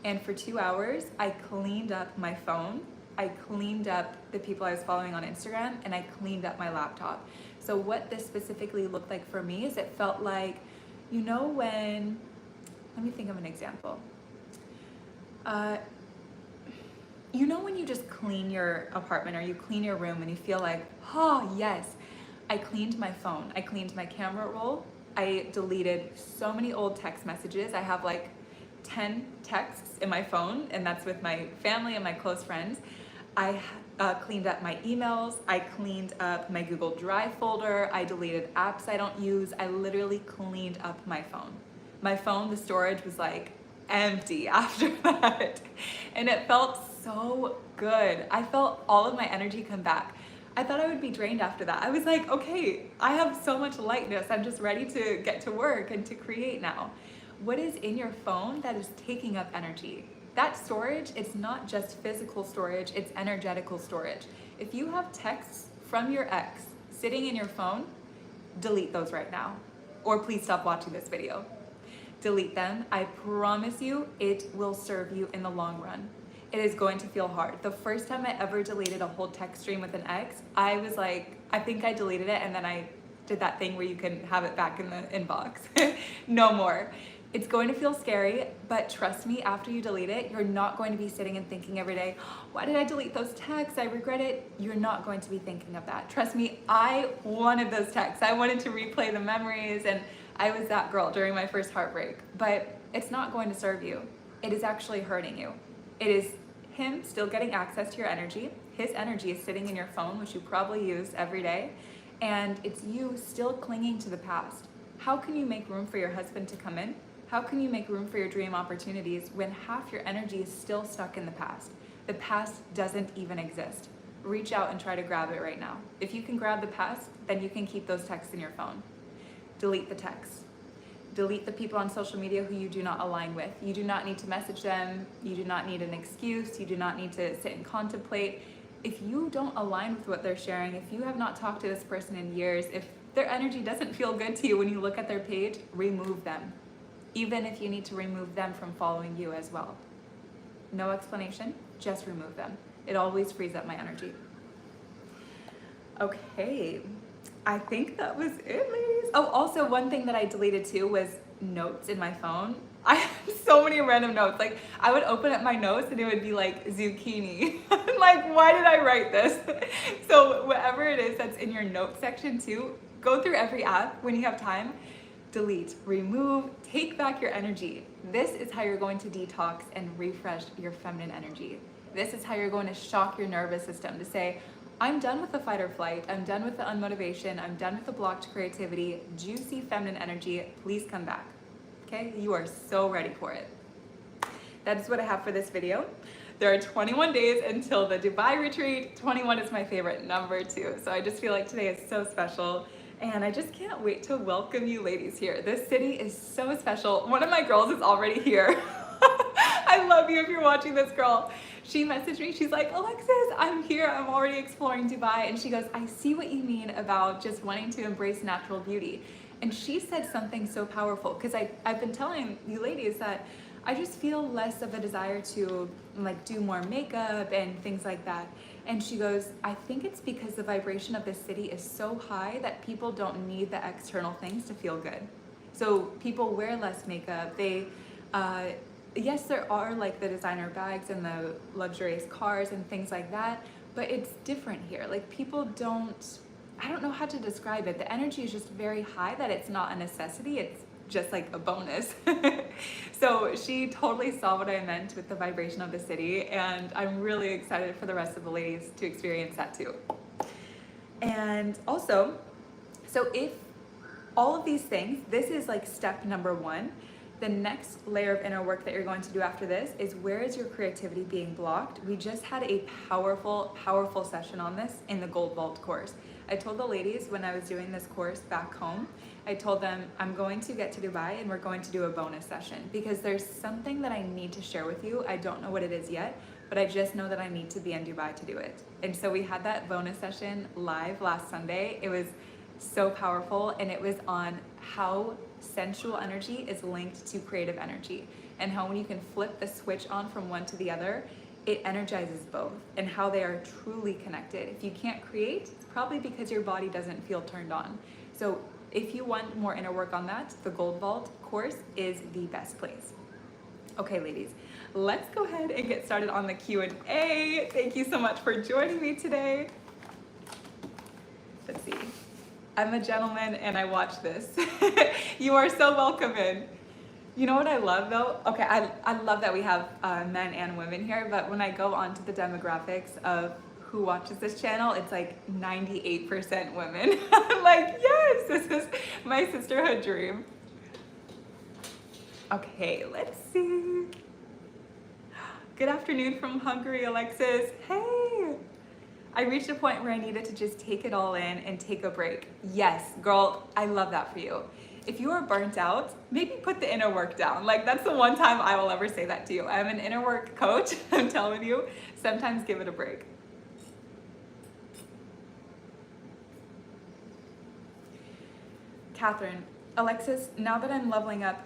and for 2 hours, I cleaned up my phone, I cleaned up the people I was following on Instagram, and I cleaned up my laptop. So what this specifically looked like for me is it felt like, you know when, let me think of an example. You know when you just clean your apartment or you clean your room and you feel like, oh yes, I cleaned my phone, I cleaned my camera roll, I deleted so many old text messages. I have like 10 texts in my phone, and that's with my family and my close friends. I cleaned up my emails, I cleaned up my Google Drive folder, I deleted apps I don't use. I literally cleaned up my phone. My phone, the storage was like empty after that, and it felt so good. I felt all of my energy come back. I thought I would be drained after that. I was like, okay, I have so much lightness. I'm just ready to get to work and to create now. What is in your phone that is taking up energy? That storage, it's not just physical storage, it's energetical storage. If you have texts from your ex sitting in your phone, delete those right now. Or please stop watching this video. Delete them. I promise you, it will serve you in the long run. It is going to feel hard. The first time I ever deleted a whole text stream with an ex, I was like, I think I deleted it, and then I did that thing where you can have it back in the inbox. No more. It's going to feel scary, but trust me, after you delete it, you're not going to be sitting and thinking every day, why did I delete those texts? I regret it. You're not going to be thinking of that. Trust me, I wanted those texts. I wanted to replay the memories, and I was that girl during my first heartbreak, but it's not going to serve you. It is actually hurting you. It is him still getting access to your energy. His energy is sitting in your phone, which you probably use every day, and it's you still clinging to the past. How can you make room for your husband to come in? How can you make room for your dream opportunities when half your energy is still stuck in the past? The past doesn't even exist. Reach out and try to grab it right now. If you can grab the past, then you can keep those texts in your phone. Delete the texts. Delete the people on social media who you do not align with. You do not need to message them. You do not need an excuse. You do not need to sit and contemplate. If you don't align with what they're sharing, if you have not talked to this person in years, if their energy doesn't feel good to you when you look at their page, remove them. Even if you need to remove them from following you as well. No explanation, just remove them. It always frees up my energy. Okay, I think that was it, ladies. Oh, also one thing that I deleted too was notes in my phone. I have so many random notes. Like I would open up my notes and it would be like zucchini. I'm like, why did I write this? So whatever it is that's in your notes section too, go through every app when you have time. Delete, remove, take back your energy. This is how you're going to detox and refresh your feminine energy. This is how you're going to shock your nervous system to say, I'm done with the fight or flight. I'm done with the unmotivation. I'm done with the blocked creativity. Juicy feminine energy, please come back. Okay, you are so ready for it. That is what I have for this video. There are 21 days until the Dubai retreat. 21 is my favorite number too. So I just feel like today is so special. And I just can't wait to welcome you ladies here. This city is so special. One of my girls is already here. I love you if you're watching this, girl. She messaged me, she's like, Alexis, I'm here, I'm already exploring Dubai. And she goes, I see what you mean about just wanting to embrace natural beauty. And she said something so powerful, because I've been telling you ladies that I just feel less of a desire to like do more makeup and things like that. And she goes, I think it's because the vibration of this city is so high that people don't need the external things to feel good. So people wear less makeup. Yes, there are like the designer bags and the luxurious cars and things like that, but it's different here. Like people don't, I don't know how to describe it. The energy is just very high that it's not a necessity. It's just like a bonus. So she totally saw what I meant with the vibration of the city, and I'm really excited for the rest of the ladies to experience that too. And also, so if all of these things, this is like step number one. The next layer of inner work that you're going to do after this is, where is your creativity being blocked? We just had a powerful, powerful session on this in the Gold Vault course. I told the ladies when I was doing this course back home, I told them I'm going to get to Dubai and we're going to do a bonus session because there's something that I need to share with you. I don't know what it is yet, but I just know that I need to be in Dubai to do it. And so we had that bonus session live last Sunday. It was so powerful, and it was on how sensual energy is linked to creative energy, and how when you can flip the switch on from one to the other, it energizes both, and how they are truly connected. If you can't create, it's probably because your body doesn't feel turned on. So if you want more inner work on that, the Gold Vault course is the best place. Okay, ladies, let's go ahead and get started on the Q&A. Thank you so much for joining me today. Let's see. I'm a gentleman and I watch this. You are so welcome in. You know what I love though? Okay, I love that we have men and women here, but when I go onto the demographics of who watches this channel, it's like 98% women. I'm like, yes, this is my sisterhood dream. Okay, let's see. Good afternoon from Hungary, Alexis. Hey. I reached a point where I needed to just take it all in and take a break. Yes, girl, I love that for you. If you are burnt out, maybe put the inner work down. Like, that's the one time I will ever say that to you. I'm an inner work coach. I'm telling you, sometimes give it a break. Catherine, Alexis, now that I'm leveling up,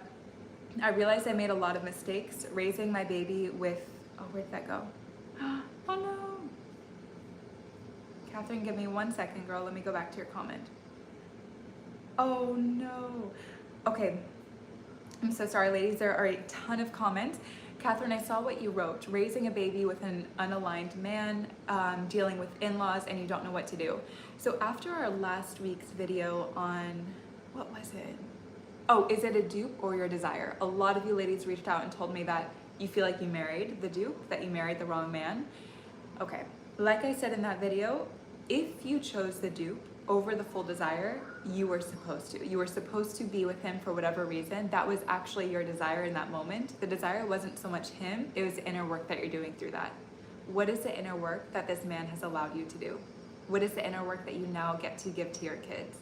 I realized I made a lot of mistakes raising my baby with, oh, where'd that go? Oh no. Catherine, give me 1 second, girl. Let me go back to your comment. Oh no. Okay. I'm so sorry, ladies. There are a ton of comments. Catherine, I saw what you wrote. Raising a baby with an unaligned man, dealing with in-laws, and you don't know what to do. So after our last week's video on, what was it? Oh, is it a dupe or your desire? A lot of you ladies reached out and told me that you feel like you married the dupe, that you married the wrong man. Okay. Like I said in that video, if you chose the dupe over the full desire, you were supposed to. You were supposed to be with him for whatever reason. That was actually your desire in that moment. The desire wasn't so much him, it was the inner work that you're doing through that. What is the inner work that this man has allowed you to do? What is the inner work that you now get to give to your kids?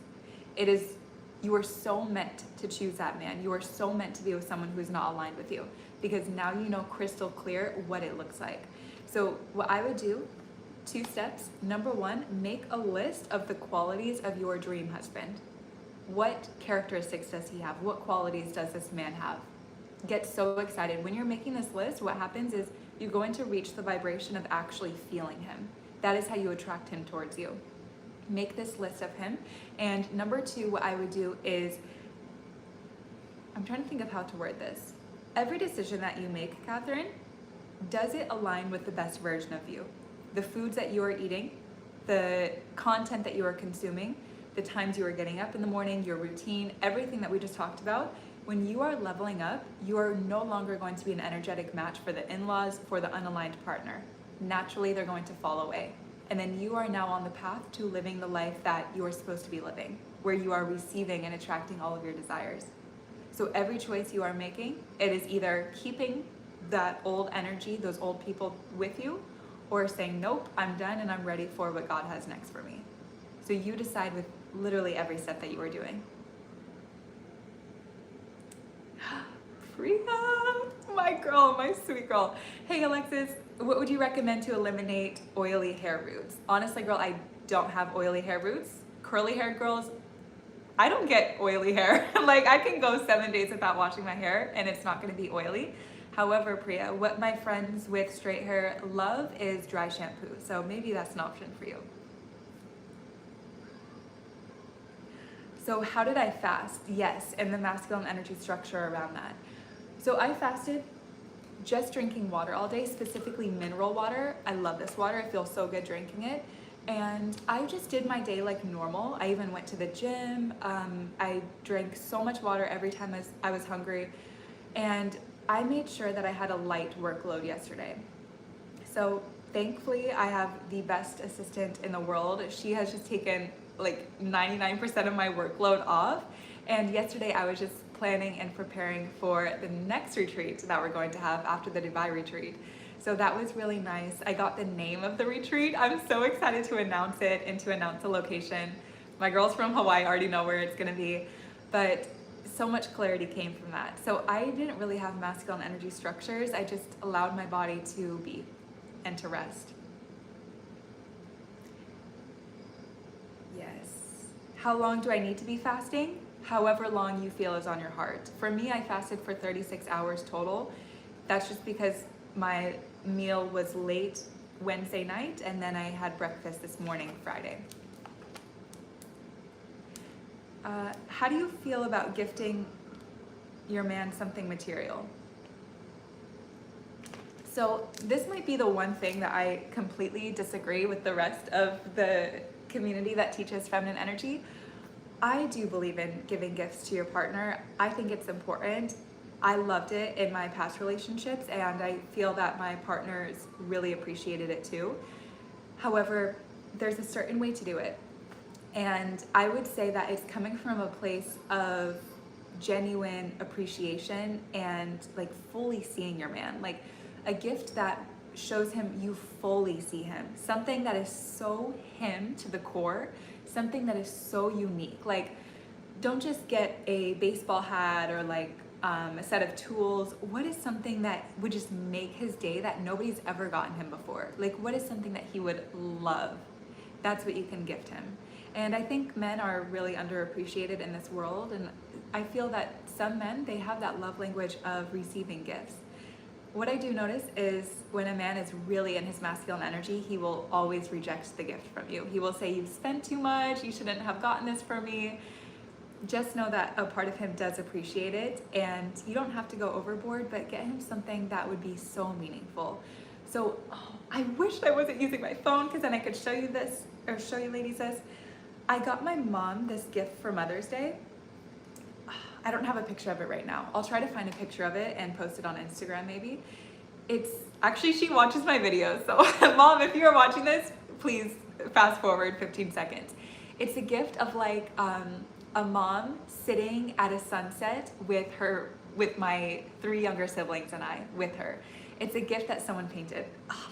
It is, you are so meant to choose that man. You are so meant to be with someone who's not aligned with you, because now you know crystal clear what it looks like. So what I would do, 2 steps. Number 1, make a list of the qualities of your dream husband. What characteristics does he have? What qualities does this man have? Get so excited. When you're making this list, what happens is you're going to reach the vibration of actually feeling him. That is how you attract him towards you. Make this list of him. And number 2, what I would do is, I'm trying to think of how to word this. Every decision that you make, Catherine, does it align with the best version of you? The foods that you are eating, the content that you are consuming, the times you are getting up in the morning, your routine, everything that we just talked about. When you are leveling up, you are no longer going to be an energetic match for the in-laws, for the unaligned partner. Naturally, they're going to fall away. And then you are now on the path to living the life that you are supposed to be living, where you are receiving and attracting all of your desires. So every choice you are making, it is either keeping that old energy, those old people with you, or saying, nope, I'm done and I'm ready for what God has next for me. So you decide with literally every step that you are doing. Priya, my girl, my sweet girl. Hey Alexis, what would you recommend to eliminate oily hair roots? Honestly, girl, I don't have oily hair roots. Curly haired girls, I don't get oily hair. Like, I can go 7 days without washing my hair and it's not gonna be oily. However, Priya, what my friends with straight hair love is dry shampoo. So maybe that's an option for you. So how did I fast? Yes, and the masculine energy structure around that. So I fasted just drinking water all day, specifically mineral water. I love this water. I feel so good drinking it. And I just did my day like normal. I even went to the gym. I drank so much water every time I was hungry. And I made sure that I had a light workload yesterday. So thankfully, I have the best assistant in the world. She has just taken like 99% of my workload off. And yesterday I was just planning and preparing for the next retreat that we're going to have after the Dubai retreat. So that was really nice. I got the name of the retreat. I'm so excited to announce it and to announce the location. My girls from Hawaii already know where it's gonna be, but so much clarity came from that. So I didn't really have masculine energy structures. I just allowed my body to be and to rest. Yes. How long do I need to be fasting? However long you feel is on your heart. For me, I fasted for 36 hours total. That's just because my meal was late Wednesday night, and then I had breakfast this morning, Friday. How do you feel about gifting your man something material? So this might be the one thing that I completely disagree with the rest of the community that teaches feminine energy. I do believe in giving gifts to your partner. I think it's important. I loved it in my past relationships, and I feel that my partners really appreciated it too. However, there's a certain way to do it. And I would say that it's coming from a place of genuine appreciation and like fully seeing your man. Like a gift that shows him you fully see him. Something that is so him to the core, something that is so unique. Like, don't just get a baseball hat or like a set of tools. What is something that would just make his day that nobody's ever gotten him before? Like, what is something that he would love? That's what you can gift him. And I think men are really underappreciated in this world. And I feel that some men, they have that love language of receiving gifts. What I do notice is when a man is really in his masculine energy, he will always reject the gift from you. He will say, you've spent too much, you shouldn't have gotten this for me. Just know that a part of him does appreciate it, and you don't have to go overboard, but get him something that would be so meaningful. So, I wish I wasn't using my phone because then I could show you this, or show you ladies this. I got my mom this gift for Mother's Day. I don't have a picture of it right now. I'll try to find a picture of it and post it on Instagram maybe. It's actually, she watches my videos. So Mom, if you're watching this, please fast forward 15 seconds. It's a gift of like a mom sitting at a sunset with my 3 younger siblings and I with her. It's a gift that someone painted.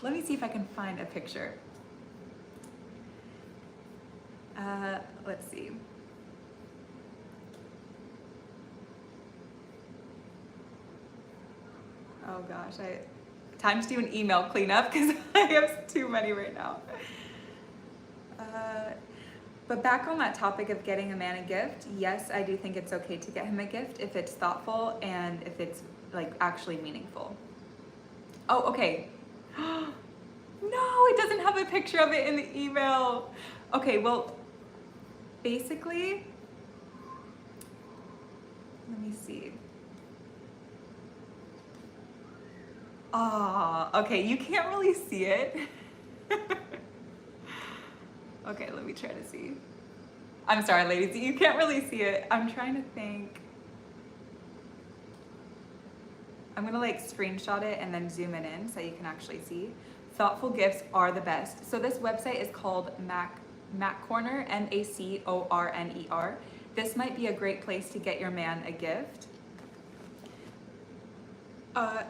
Let me see if I can find a picture. Let's see. Oh gosh, time to do an email cleanup because I have too many right now. But back on that topic of getting a man a gift, yes, I do think it's okay to get him a gift if it's thoughtful and if it's like actually meaningful. Oh, okay. No, it doesn't have a picture of it in the email. Okay, well, basically, let me see. Okay, you can't really see it. Okay, let me try to see. I'm sorry, ladies, you can't really see it. I'm trying to think. I'm gonna like screenshot it and then zoom it in so you can actually see. Thoughtful gifts are the best. So this website is called Mac Corner, MACORNER. This might be a great place to get your man a gift.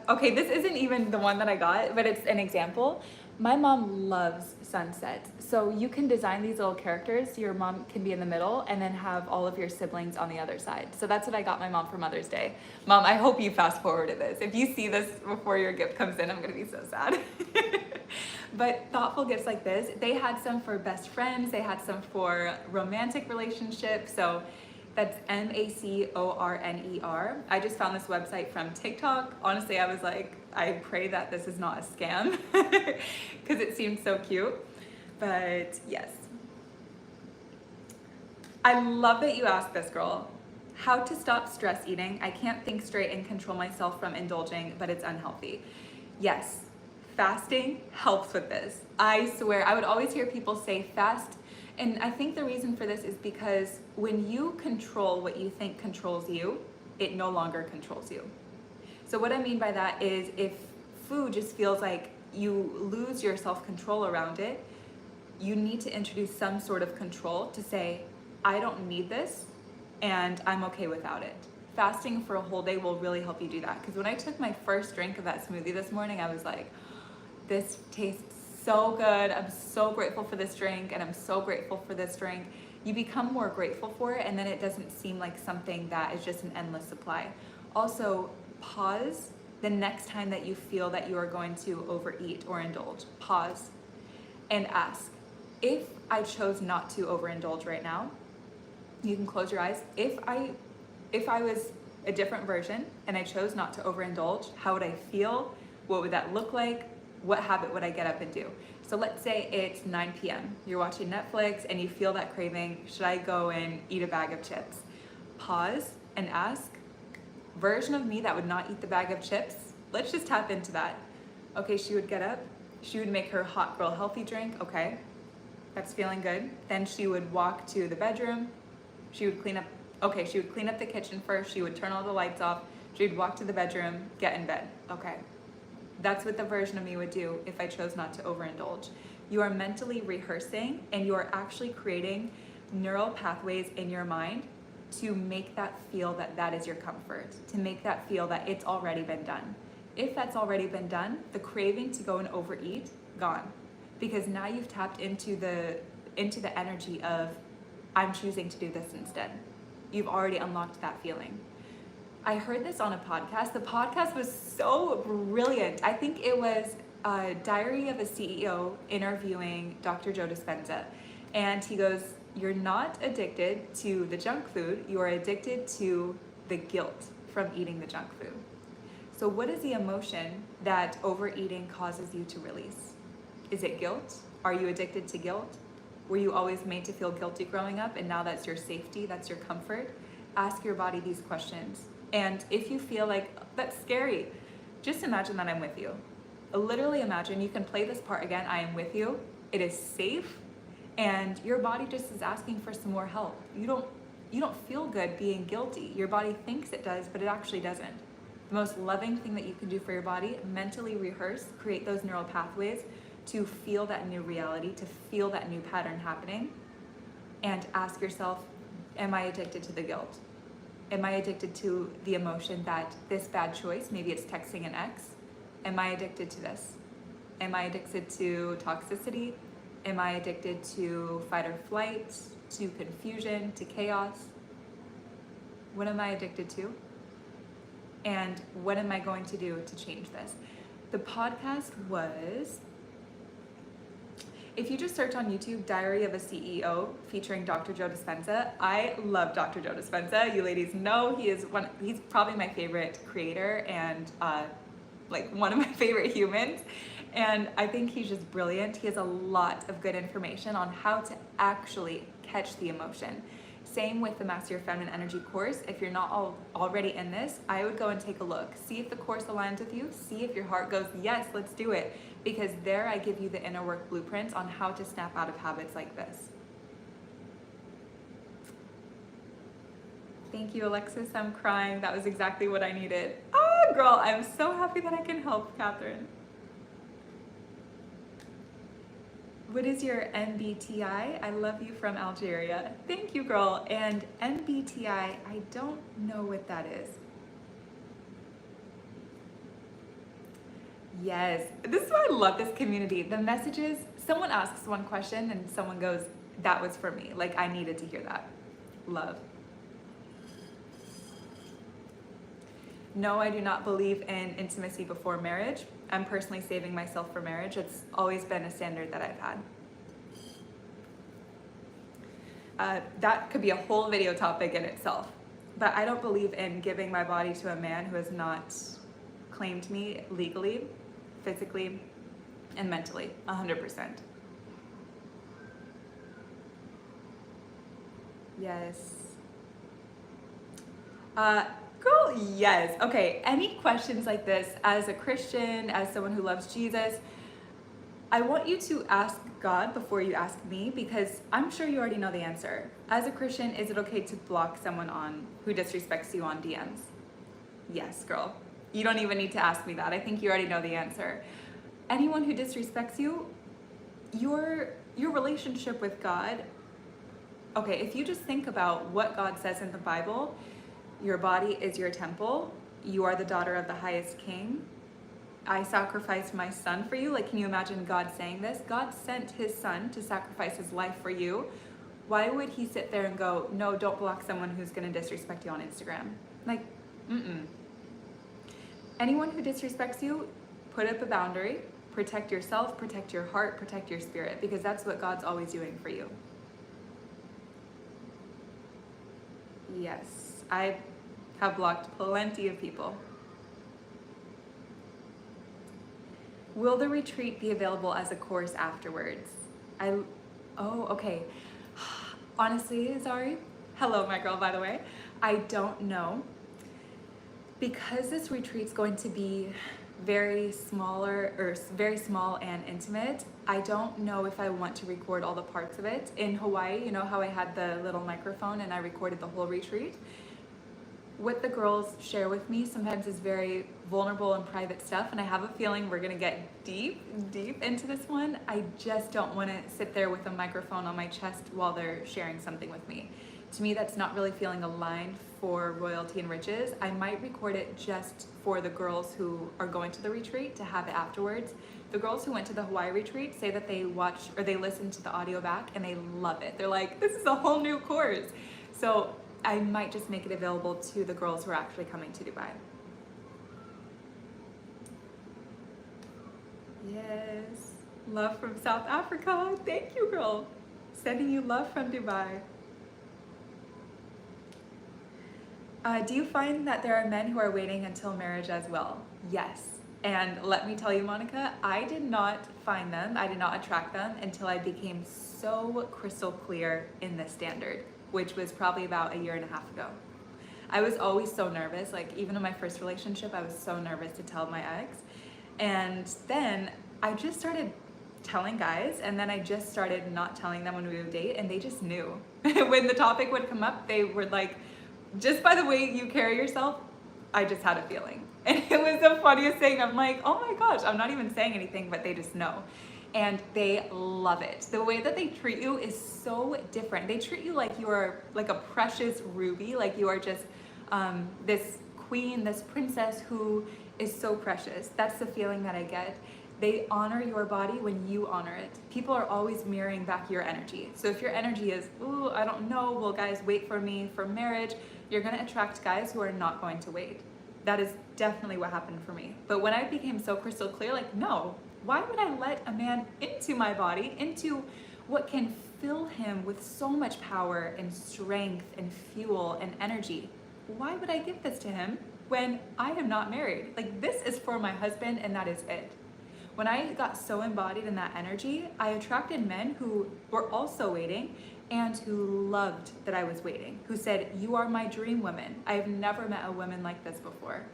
Okay, this isn't even the one that I got, but it's an example. My mom loves sunsets. So you can design these little characters. Your mom can be in the middle and then have all of your siblings on the other side. So that's what I got my mom for Mother's Day. Mom, I hope you fast forwarded this. If you see this before your gift comes in, I'm gonna be so sad. But thoughtful gifts like this, they had some for best friends, they had some for romantic relationships. So that's MACORNER. I just found this website from TikTok. Honestly, I was like, I pray that this is not a scam because it seemed so cute. But yes. I love that you asked this, girl. How to stop stress eating. I can't think straight and control myself from indulging, but it's unhealthy. Yes, fasting helps with this. I swear, I would always hear people say fast. And I think the reason for this is because when you control what you think controls you, it no longer controls you. So what I mean by that is if food just feels like you lose your self-control around it, you need to introduce some sort of control to say, I don't need this and I'm okay without it. Fasting for a whole day will really help you do that. Because when I took my first drink of that smoothie this morning, I was like, this tastes so good. I'm so grateful for this drink and I'm so grateful for this drink. You become more grateful for it and then it doesn't seem like something that is just an endless supply. Also, pause the next time that you feel that you are going to overeat or indulge. Pause and ask, if I chose not to overindulge right now, you can close your eyes. If I was a different version and I chose not to overindulge, how would I feel? What would that look like? What habit would I get up and do? So let's say it's 9 p.m. You're watching Netflix and you feel that craving. Should I go and eat a bag of chips? Pause and ask, version of me that would not eat the bag of chips, let's just tap into that. Okay, she would get up. She would make her hot girl healthy drink. Okay, that's feeling good. Then she would walk to the bedroom. She would clean up. Okay, she would clean up the kitchen first. She would turn all the lights off. She would walk to the bedroom, get in bed. Okay. That's what the version of me would do if I chose not to overindulge. You are mentally rehearsing and you are actually creating neural pathways in your mind to make that feel that that is your comfort, to make that feel that it's already been done. If that's already been done, the craving to go and overeat, gone. Because now you've tapped into the energy of, I'm choosing to do this instead. You've already unlocked that feeling. I heard this on a podcast. The podcast was so brilliant. I think it was Diary of a CEO interviewing Dr. Joe Dispenza. And he goes, you're not addicted to the junk food, you are addicted to the guilt from eating the junk food. So what is the emotion that overeating causes you to release? Is it guilt? Are you addicted to guilt? Were you always made to feel guilty growing up and now that's your safety, that's your comfort? Ask your body these questions. And if you feel like that's scary, just imagine that I'm with you. Literally imagine, you can play this part again, I am with you. It is safe and your body just is asking for some more help. You don't feel good being guilty. Your body thinks it does, but it actually doesn't. The most loving thing that you can do for your body, mentally rehearse, create those neural pathways to feel that new reality, to feel that new pattern happening, and ask yourself, am I addicted to the guilt? Am I addicted to the emotion that this bad choice, maybe it's texting an ex, am I addicted to this? Am I addicted to toxicity? Am I addicted to fight or flight, to confusion, to chaos? What am I addicted to? And what am I going to do to change this? The podcast was, if you just search on YouTube, Diary of a CEO featuring Dr. Joe Dispenza. I love Dr. Joe Dispenza. You ladies know he's probably my favorite creator and like one of my favorite humans. And I think he's just brilliant. He has a lot of good information on how to actually catch the emotion. Same with the Master Your Feminine Energy course. If you're not already in this, I would go and take a look. See if the course aligns with you. See if your heart goes, yes, let's do it. Because there I give you the inner work blueprints on how to snap out of habits like this. Thank you, Alexis. I'm crying. That was exactly what I needed. Oh, girl, I'm so happy that I can help, Catherine. What is your MBTI? I love you from Algeria. Thank you, girl. And MBTI, I don't know what that is. Yes, this is why I love this community. The messages, someone asks one question and someone goes, that was for me. Like I needed to hear that. Love. No, I do not believe in intimacy before marriage. I'm personally saving myself for marriage. It's always been a standard that I've had. That could be a whole video topic in itself. But I don't believe in giving my body to a man who has not claimed me legally, physically, and mentally, 100%. Yes. Girl, yes. Okay, any questions like this as a Christian, as someone who loves Jesus, I want you to ask God before you ask me, because I'm sure you already know the answer. As a Christian, is it okay to block someone on who disrespects you on DMs? Yes, girl. You don't even need to ask me that. I think you already know the answer. Anyone who disrespects you, your relationship with God, okay, if you just think about what God says in the Bible, your body is your temple, you are the daughter of the highest king, I sacrificed my son for you. Like, can you imagine God saying this? God sent his son to sacrifice his life for you. Why would he sit there and go, no, don't block someone who's going to disrespect you on Instagram? Like, anyone who disrespects you, put up a boundary, protect yourself, protect your heart, protect your spirit, because that's what God's always doing for you. Yes, I have blocked plenty of people. Will the retreat be available as a course afterwards? Oh, okay. Honestly, Zari, hello, my girl, by the way. I don't know. Because this retreat's going to be very small and intimate, I don't know if I want to record all the parts of it. In Hawaii, you know how I had the little microphone and I recorded the whole retreat? What the girls share with me sometimes is very vulnerable and private stuff, and I have a feeling we're gonna get deep into this one. I just don't wanna sit there with a microphone on my chest while they're sharing something with me. To me, that's not really feeling aligned for royalty and riches. I might record it just for the girls who are going to the retreat to have it afterwards. The girls who went to the Hawaii retreat say that they watch or they listen to the audio back and they love it. They're like, this is a whole new course. So I might just make it available to the girls who are actually coming to Dubai. Yes, love from South Africa. Thank you, girl. Sending you love from Dubai. Do you find that there are men who are waiting until marriage as well? Yes. And let me tell you, Monica, I did not find them, I did not attract them until I became so crystal clear in this standard, which was probably about a year and a half ago. I was always so nervous, like even in my first relationship, I was so nervous to tell my ex. And then I just started telling guys, and then I just started not telling them when we would date, and they just knew. When the topic would come up, they were like, just by the way you carry yourself, I just had a feeling. And it was the funniest thing. I'm like, oh my gosh, I'm not even saying anything, but they just know. And they love it. The way that they treat you is so different. They treat you like you are like a precious ruby, like you are just this queen, this princess who is so precious. That's the feeling that I get. They honor your body when you honor it. People are always mirroring back your energy. So if your energy is, ooh, I don't know, will guys wait for me for marriage? You're gonna attract guys who are not going to wait. That is definitely what happened for me. But when I became so crystal clear, like, no, why would I let a man into my body, into what can fill him with so much power and strength and fuel and energy? Why would I give this to him when I am not married? Like, this is for my husband and that is it. When I got so embodied in that energy, I attracted men who were also waiting and who loved that I was waiting, who said, you are my dream woman. I've never met a woman like this before.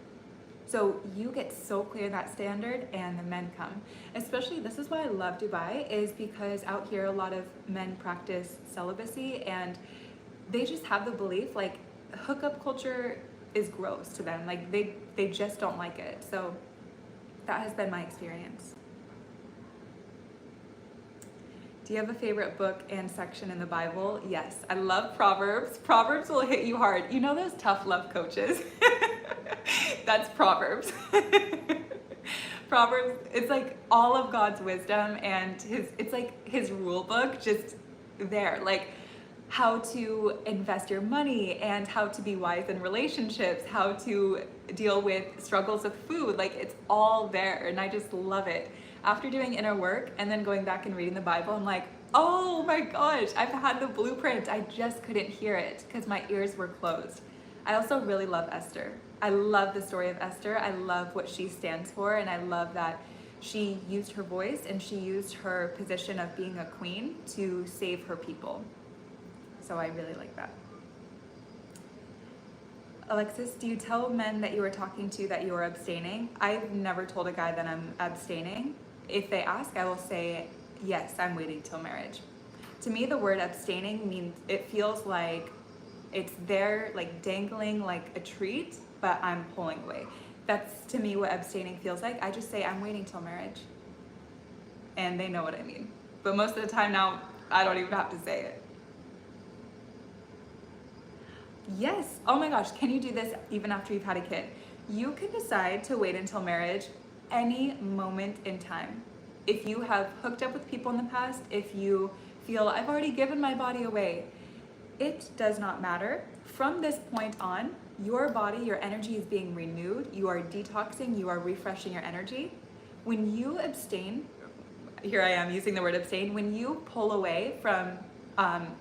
So you get so clear that standard and the men come. Especially, this is why I love Dubai, is because out here a lot of men practice celibacy and they just have the belief like hookup culture is gross to them. Like they just don't like it. So that has been my experience. Do you have a favorite book and section in the Bible? Yes, I love Proverbs. Proverbs will hit you hard. You know those tough love coaches? That's Proverbs. Proverbs, it's like all of God's wisdom and it's like his rule book just there. Like how to invest your money and how to be wise in relationships, how to deal with struggles of food. Like it's all there and I just love it. After doing inner work and then going back and reading the Bible, I'm like, oh my gosh, I've had the blueprint. I just couldn't hear it because my ears were closed. I also really love Esther. I love the story of Esther. I love what she stands for, and I love that she used her voice and she used her position of being a queen to save her people. So I really like that. Alexis, do you tell men that you are talking to that you are abstaining? I've never told a guy that I'm abstaining. If they ask, I will say, yes, I'm waiting till marriage. To me, the word abstaining means, it feels like it's there, like dangling like a treat, but I'm pulling away. That's to me what abstaining feels like. I just say I'm waiting till marriage. And they know what I mean. But most of the time now, I don't even have to say it. Yes. Oh my gosh, can you do this even after you've had a kid? You can decide to wait until marriage any moment in time. If you have hooked up with people in the past, if you feel I've already given my body away, it does not matter. From this point on, your body, your energy is being renewed. You are detoxing, you are refreshing your energy. When you abstain, here I am using the word abstain, when you pull away from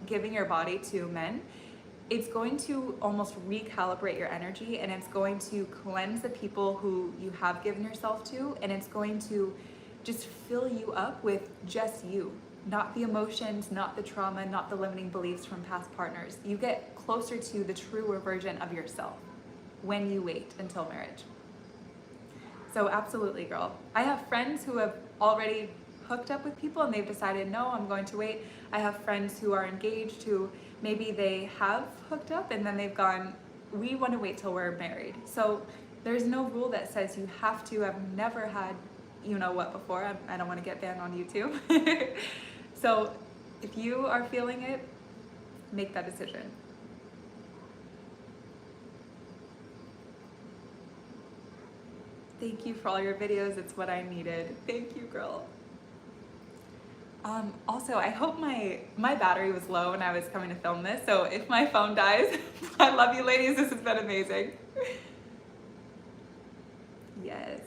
giving your body to men, it's going to almost recalibrate your energy, and it's going to cleanse the people who you have given yourself to, and it's going to just fill you up with just you, not the emotions, not the trauma, not the limiting beliefs from past partners. You get closer to the truer version of yourself when you wait until marriage. So absolutely, girl. I have friends who have already hooked up with people and they've decided, no, I'm going to wait. I have friends who are engaged who maybe they have hooked up and then they've gone, we want to wait till we're married. So there's no rule that says you have to. I've never had you know what before. I don't want to get banned on YouTube. So if you are feeling it, make that decision. Thank you for all your videos. It's what I needed. Thank you, girl. Also, I hope my battery was low when I was coming to film this, so if my phone dies, I love you ladies, this has been amazing. Yes.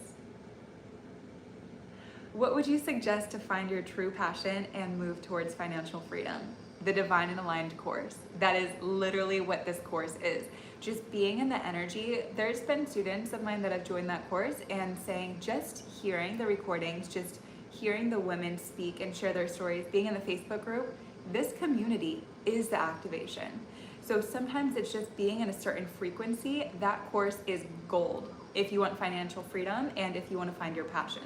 What would you suggest to find your true passion and move towards financial freedom? The Divine and Aligned course. That is literally what this course is. Just being in the energy. There's been students of mine that have joined that course and saying just hearing the recordings, just hearing the women speak and share their stories, being in the Facebook group, this community is the activation. So sometimes it's just being in a certain frequency. That course is gold if you want financial freedom and if you want to find your passion.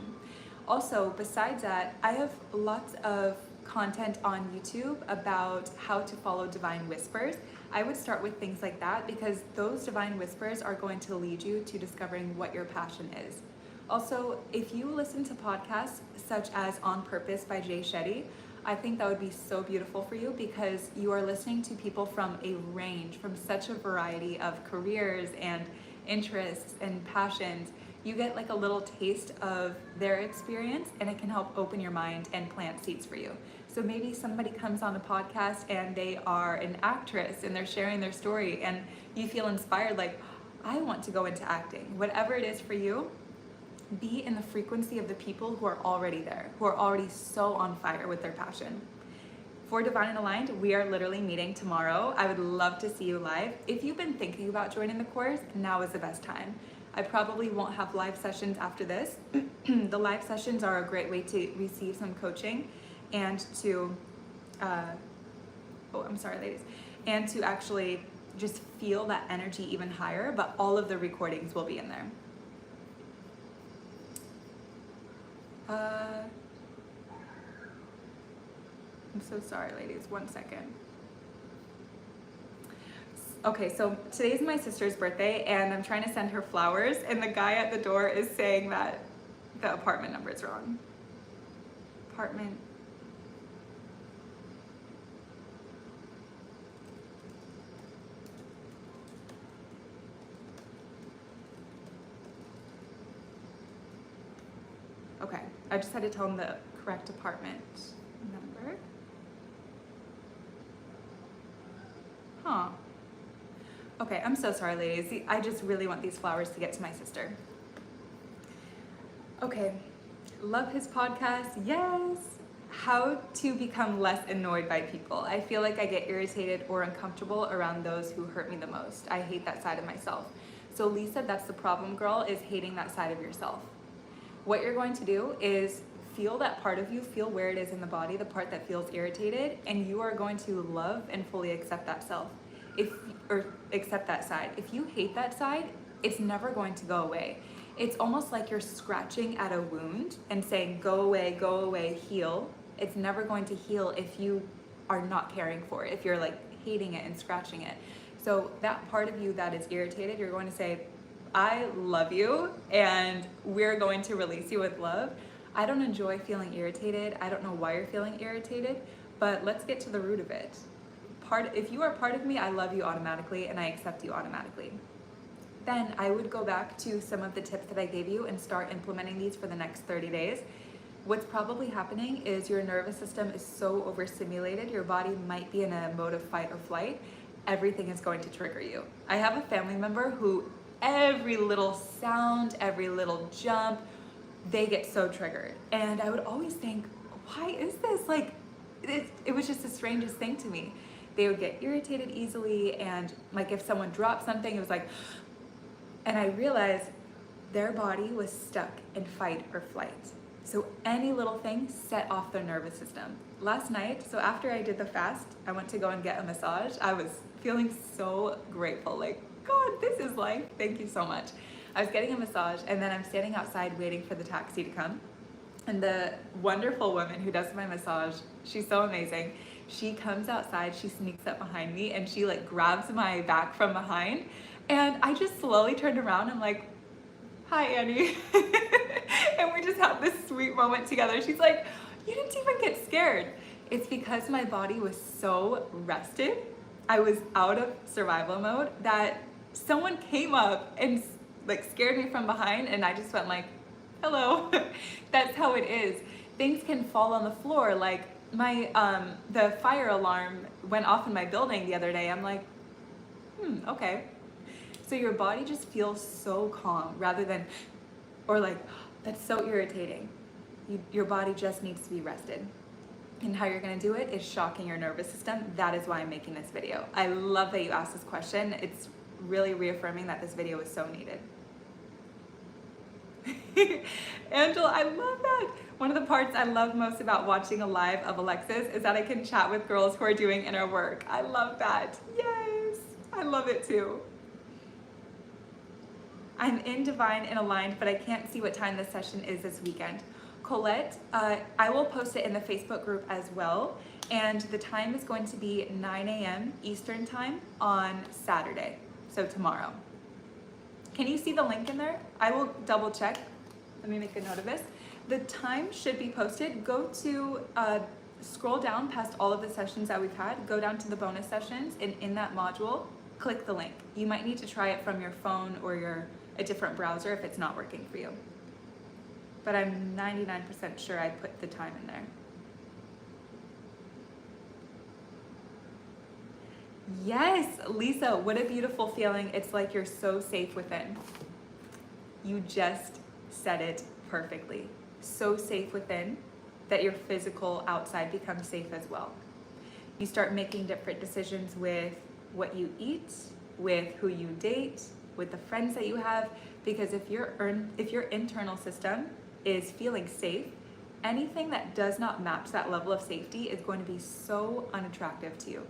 Also, besides that, I have lots of content on YouTube about how to follow divine whispers. I would start with things like that because those divine whispers are going to lead you to discovering what your passion is. Also, if you listen to podcasts such as On Purpose by Jay Shetty, I think that would be so beautiful for you because you are listening to people from a range, from such a variety of careers and interests and passions. You get like a little taste of their experience and it can help open your mind and plant seeds for you. So maybe somebody comes on a podcast and they are an actress and they're sharing their story and you feel inspired like, I want to go into acting. Whatever it is for you, be in the frequency of the people who are already there, who are already so on fire with their passion. For Divine and Aligned, we are literally meeting tomorrow. I would love to see you live. If you've been thinking about joining the course, now is the best time. I probably won't have live sessions after this. The live sessions are a great way to receive some coaching and to, oh, I'm sorry, ladies, and to actually just feel that energy even higher, but all of the recordings will be in there. I'm so sorry, ladies, 1 second. Okay, so today's my sister's birthday and I'm trying to send her flowers and the guy at the door is saying that the apartment number is wrong. Apartment. Okay, I just had to tell him the correct apartment number. Huh. Okay, I'm so sorry, ladies. I just really want these flowers to get to my sister. Okay, love his podcast, yes. How to become less annoyed by people. I feel like I get irritated or uncomfortable around those who hurt me the most. I hate that side of myself. So Lisa, that's the problem, girl, is hating that side of yourself. What you're going to do is feel that part of you, feel where it is in the body, the part that feels irritated, and you are going to love and fully accept that self. Or accept that side. If you hate that side, it's never going to go away. It's almost like you're scratching at a wound and saying, go away, heal. It's never going to heal if you are not caring for it, if you're like hating it and scratching it. So that part of you that is irritated, you're going to say, I love you and we're going to release you with love. I don't enjoy feeling irritated. I don't know why you're feeling irritated, but let's get to the root of it. If you are part of me, I love you automatically and I accept you automatically. Then I would go back to some of the tips that I gave you and start implementing these for the next 30 days. What's probably happening is your nervous system is so overstimulated, your body might be in a mode of fight or flight. Everything is going to trigger you. I have a family member who every little sound, every little jump, they get so triggered. And I would always think, why is this? Like, it was just the strangest thing to me. They would get irritated easily, and like if someone dropped something, it was like, and I realized their body was stuck in fight or flight. So any little thing set off their nervous system. Last night, so after I did the fast, I went to go and get a massage. I was feeling so grateful, like, God, this is life. Thank you so much. I was getting a massage, and then I'm standing outside waiting for the taxi to come. And the wonderful woman who does my massage, she's so amazing. She comes outside, she sneaks up behind me, and she like grabs my back from behind. And I just slowly turned around. I'm like, hi, Annie. And we just had this sweet moment together. She's like, you didn't even get scared. It's because my body was so rested. I was out of survival mode that someone came up and like scared me from behind, and I just went like, hello. That's how it is. Things can fall on the floor. Like my the fire alarm went off in my building the other day. I'm like, okay. So your body just feels so calm rather than, or like, that's so irritating. Your body just needs to be rested. And how you're gonna do it is shocking your nervous system. That is why I'm making this video. I love that you asked this question. It's really reaffirming that this video is so needed. Angela, I love that. One of the parts I love most about watching a live of Alexis is that I can chat with girls who are doing inner work. I love that. Yes, I love it too. I'm in Divine and Aligned, but I can't see what time this session is this weekend. Colette, I will post it in the Facebook group as well. And the time is going to be 9 a.m. Eastern time on Saturday, so tomorrow. Can you see the link in there? I will double check. Let me make a note of this. The time should be posted. Go to, scroll down past all of the sessions that we've had, go down to the bonus sessions, and in that module, click the link. You might need to try it from your phone or a different browser if it's not working for you. But I'm 99% sure I put the time in there. Yes, Lisa, what a beautiful feeling. It's like you're so safe within. You just said it perfectly. So safe within that your physical outside becomes safe as well. You start making different decisions with what you eat, with who you date, with the friends that you have, because if your internal system is feeling safe, anything that does not match that level of safety is going to be so unattractive to you.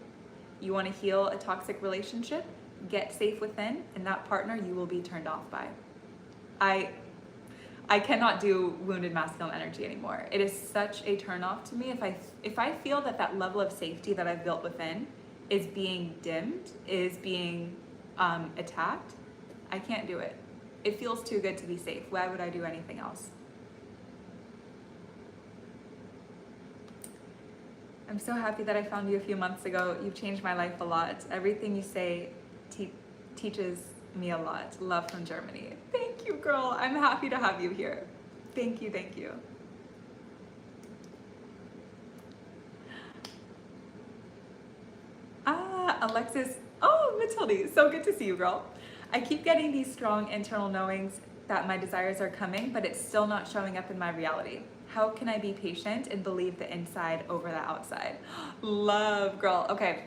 You want to heal a toxic relationship, get safe within, and that partner you will be turned off by. I cannot do wounded masculine energy anymore. It is such a turn off to me. If I feel that level of safety that I've built within is being dimmed, is being attacked, I can't do it. It feels too good to be safe. Why would I do anything else? I'm so happy that I found you a few months ago. You've changed my life a lot. Everything you say teaches me a lot. Love from Germany. Thank you, girl. I'm happy to have you here. Thank you, thank you. Alexis. Oh, Matilde, so good to see you, girl. I keep getting these strong internal knowings that my desires are coming, but it's still not showing up in my reality. How can I be patient and believe the inside over the outside? Love, girl. Okay,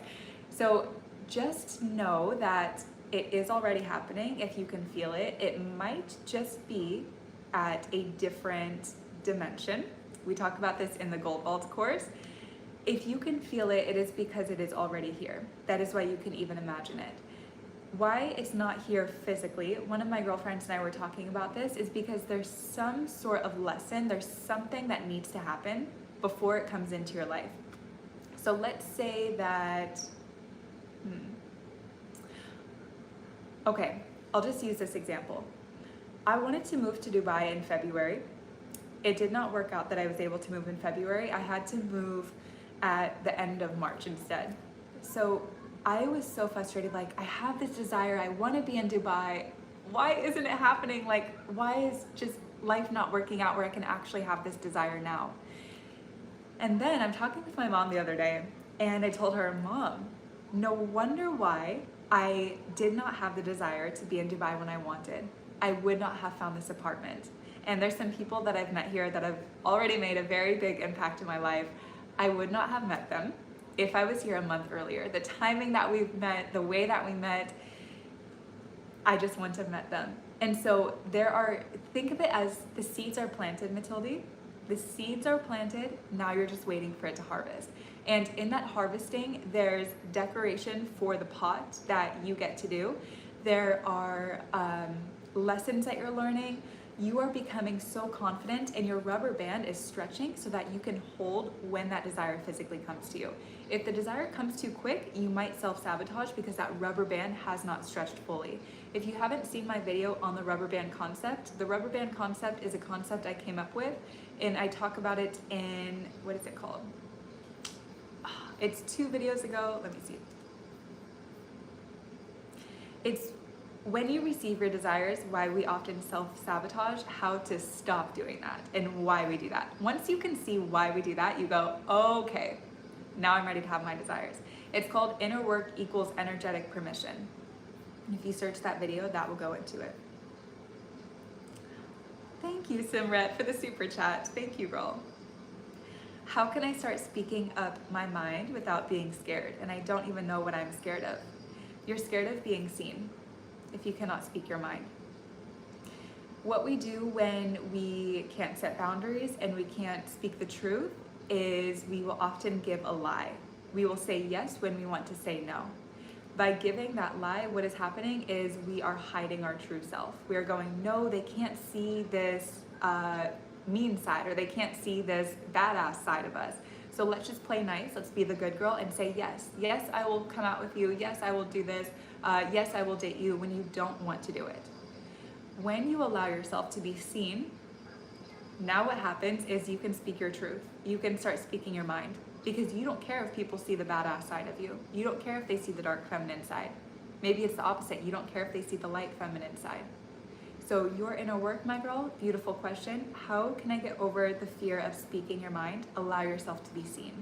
so just know that it is already happening. If you can feel it, it might just be at a different dimension. We talk about this in the Gold Vault course. If you can feel it, it is because it is already here. That is why you can even imagine it. Why it's not here physically, one of my girlfriends and I were talking about this, is because there's some sort of lesson, there's something that needs to happen before it comes into your life. So let's say that, okay, I'll just use this example. I wanted to move to Dubai in February. It did not work out that I was able to move in February. I had to move at the end of March instead. So I was so frustrated, like, I have this desire, I want to be in Dubai. Why isn't it happening? Like, why is just life not working out where I can actually have this desire now? And then I'm talking with my mom the other day, and I told her, Mom, no wonder why I did not have the desire to be in Dubai when I wanted. I would not have found this apartment. And there's some people that I've met here that have already made a very big impact in my life. I would not have met them if I was here a month earlier. The timing that we've met, the way that we met, I just wouldn't have met them. And so think of it as the seeds are planted, Matilde. The seeds are planted, now you're just waiting for it to harvest. And in that harvesting, there's decoration for the pot that you get to do. There are lessons that you're learning. You are becoming so confident, and your rubber band is stretching so that you can hold when that desire physically comes to you. If the desire comes too quick, you might self-sabotage because that rubber band has not stretched fully. If you haven't seen my video on the rubber band concept, the rubber band concept is a concept I came up with, and I talk about it in, what is it called? It's 2 videos ago, let me see. It's when you receive your desires, why we often self-sabotage, how to stop doing that, and why we do that. Once you can see why we do that, you go, okay, now I'm ready to have my desires. It's called Inner Work Equals Energetic Permission. If you search that video, that will go into it. Thank you, Simret, for the super chat. Thank you, girl. How can I start speaking up my mind without being scared? And I don't even know what I'm scared of. You're scared of being seen if you cannot speak your mind. What we do when we can't set boundaries and we can't speak the truth is we will often give a lie. We will say yes when we want to say no. By giving that lie, what is happening is we are hiding our true self. We are going, no, they can't see this mean side, or they can't see this badass side of us. So let's just play nice. Let's be the good girl and say yes. Yes, I will come out with you. Yes, I will do this. Yes, I will date you, when you don't want to do it. When you allow yourself to be seen, now what happens is you can speak your truth. You can start speaking your mind, because you don't care if people see the badass side of you. You don't care if they see the dark feminine side. Maybe it's the opposite. You don't care if they see the light feminine side. So your inner work, my girl, beautiful question. How can I get over the fear of speaking your mind? Allow yourself to be seen.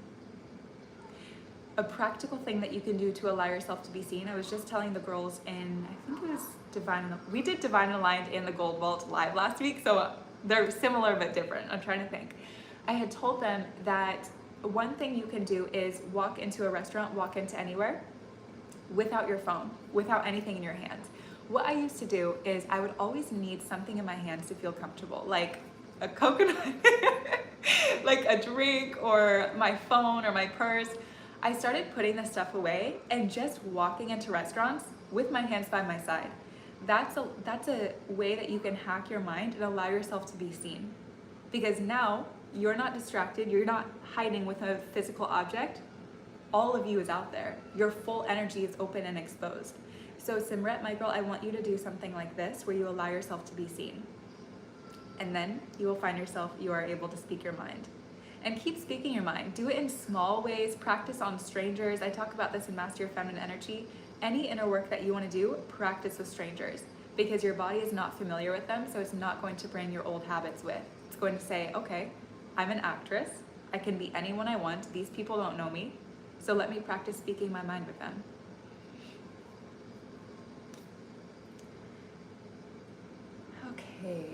A practical thing that you can do to allow yourself to be seen, I was just telling the girls in, I think it was we did Divine and Aligned in the Gold Vault live last week, so they're similar but different. I'm trying to think. I had told them that one thing you can do is walk into a restaurant, walk into anywhere, without your phone, without anything in your hands. What I used to do is I would always need something in my hands to feel comfortable, like a coconut, like a drink, or my phone, or my purse. I started putting this stuff away and just walking into restaurants with my hands by my side. That's a way that you can hack your mind and allow yourself to be seen. Because now you're not distracted, you're not hiding with a physical object. All of you is out there. Your full energy is open and exposed. So Simret, my girl, I want you to do something like this where you allow yourself to be seen. And then you will find yourself, you are able to speak your mind. And keep speaking your mind. Do it in small ways, practice on strangers. I talk about this in Master Your Feminine Energy. Any inner work that you want to do, practice with strangers, because your body is not familiar with them, so it's not going to bring your old habits with. It's going to say, okay, I'm an actress. I can be anyone I want. These people don't know me, so let me practice speaking my mind with them. Okay.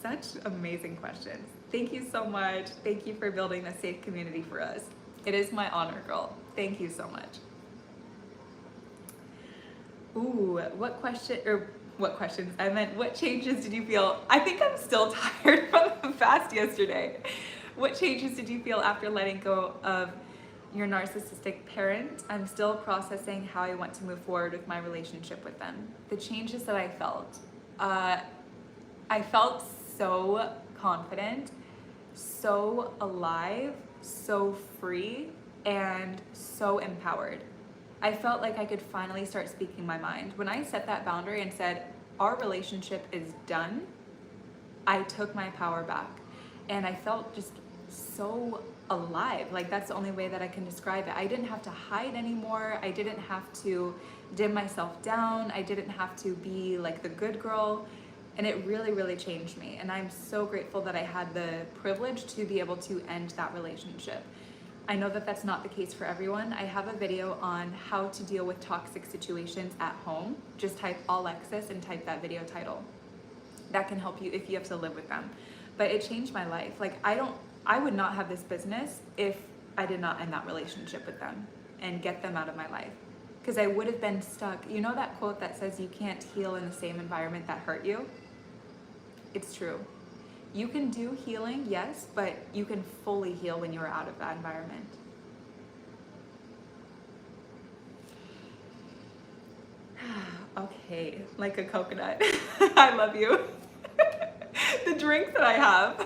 Such amazing questions. Thank you so much. Thank you for building a safe community for us. It is my honor, girl. Thank you so much. Ooh, what question, or what questions? I meant, what changes did you feel? I think I'm still tired from the fast yesterday. What changes did you feel after letting go of your narcissistic parent? I'm still processing how I want to move forward with my relationship with them. The changes that I felt so confident, so alive, so free, and so empowered. I felt like I could finally start speaking my mind. When I set that boundary and said, our relationship is done, I took my power back. And I felt just so alive. Like, that's the only way that I can describe it. I didn't have to hide anymore. I didn't have to dim myself down. I didn't have to be like the good girl. And it really, really changed me. And I'm so grateful that I had the privilege to be able to end that relationship. I know that that's not the case for everyone. I have a video on how to deal with toxic situations at home. Just type awwlexis and type that video title. That can help you if you have to live with them. But it changed my life. Like, I would not have this business if I did not end that relationship with them and get them out of my life. Because I would have been stuck. You know that quote that says you can't heal in the same environment that hurt you? It's true. You can do healing, yes, but you can fully heal when you're out of that environment. Okay, like a coconut. I love you. The drink that I have.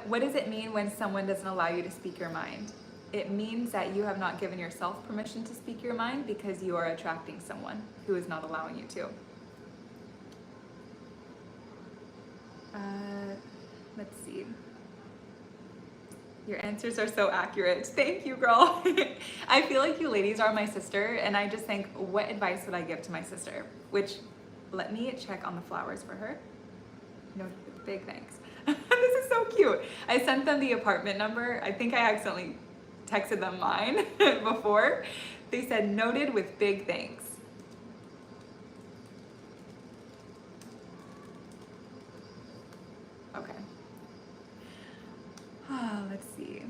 What does it mean when someone doesn't allow you to speak your mind? It means that you have not given yourself permission to speak your mind because you are attracting someone who is not allowing you to. Let's see. Your answers are so accurate. Thank you, girl. I feel like you ladies are my sister, and I just think, what advice would I give to my sister? Which, let me check on the flowers for her. No, big thanks. This is so cute. I sent them the apartment number. I think I accidentally texted them mine before. They said, noted with big thanks. Okay. Let's see.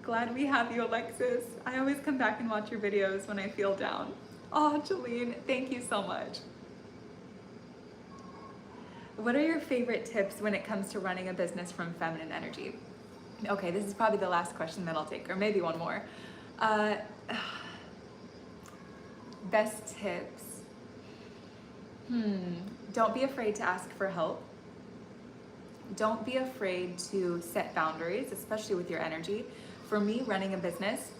Glad we have you, Alexis. I always come back and watch your videos when I feel down. Oh, Jolene, thank you so much. What are your favorite tips when it comes to running a business from feminine energy? Okay, this is probably the last question that I'll take, or maybe one more. Best tips. Don't be afraid to ask for help. Don't be afraid to set boundaries, especially with your energy. For me, running a business,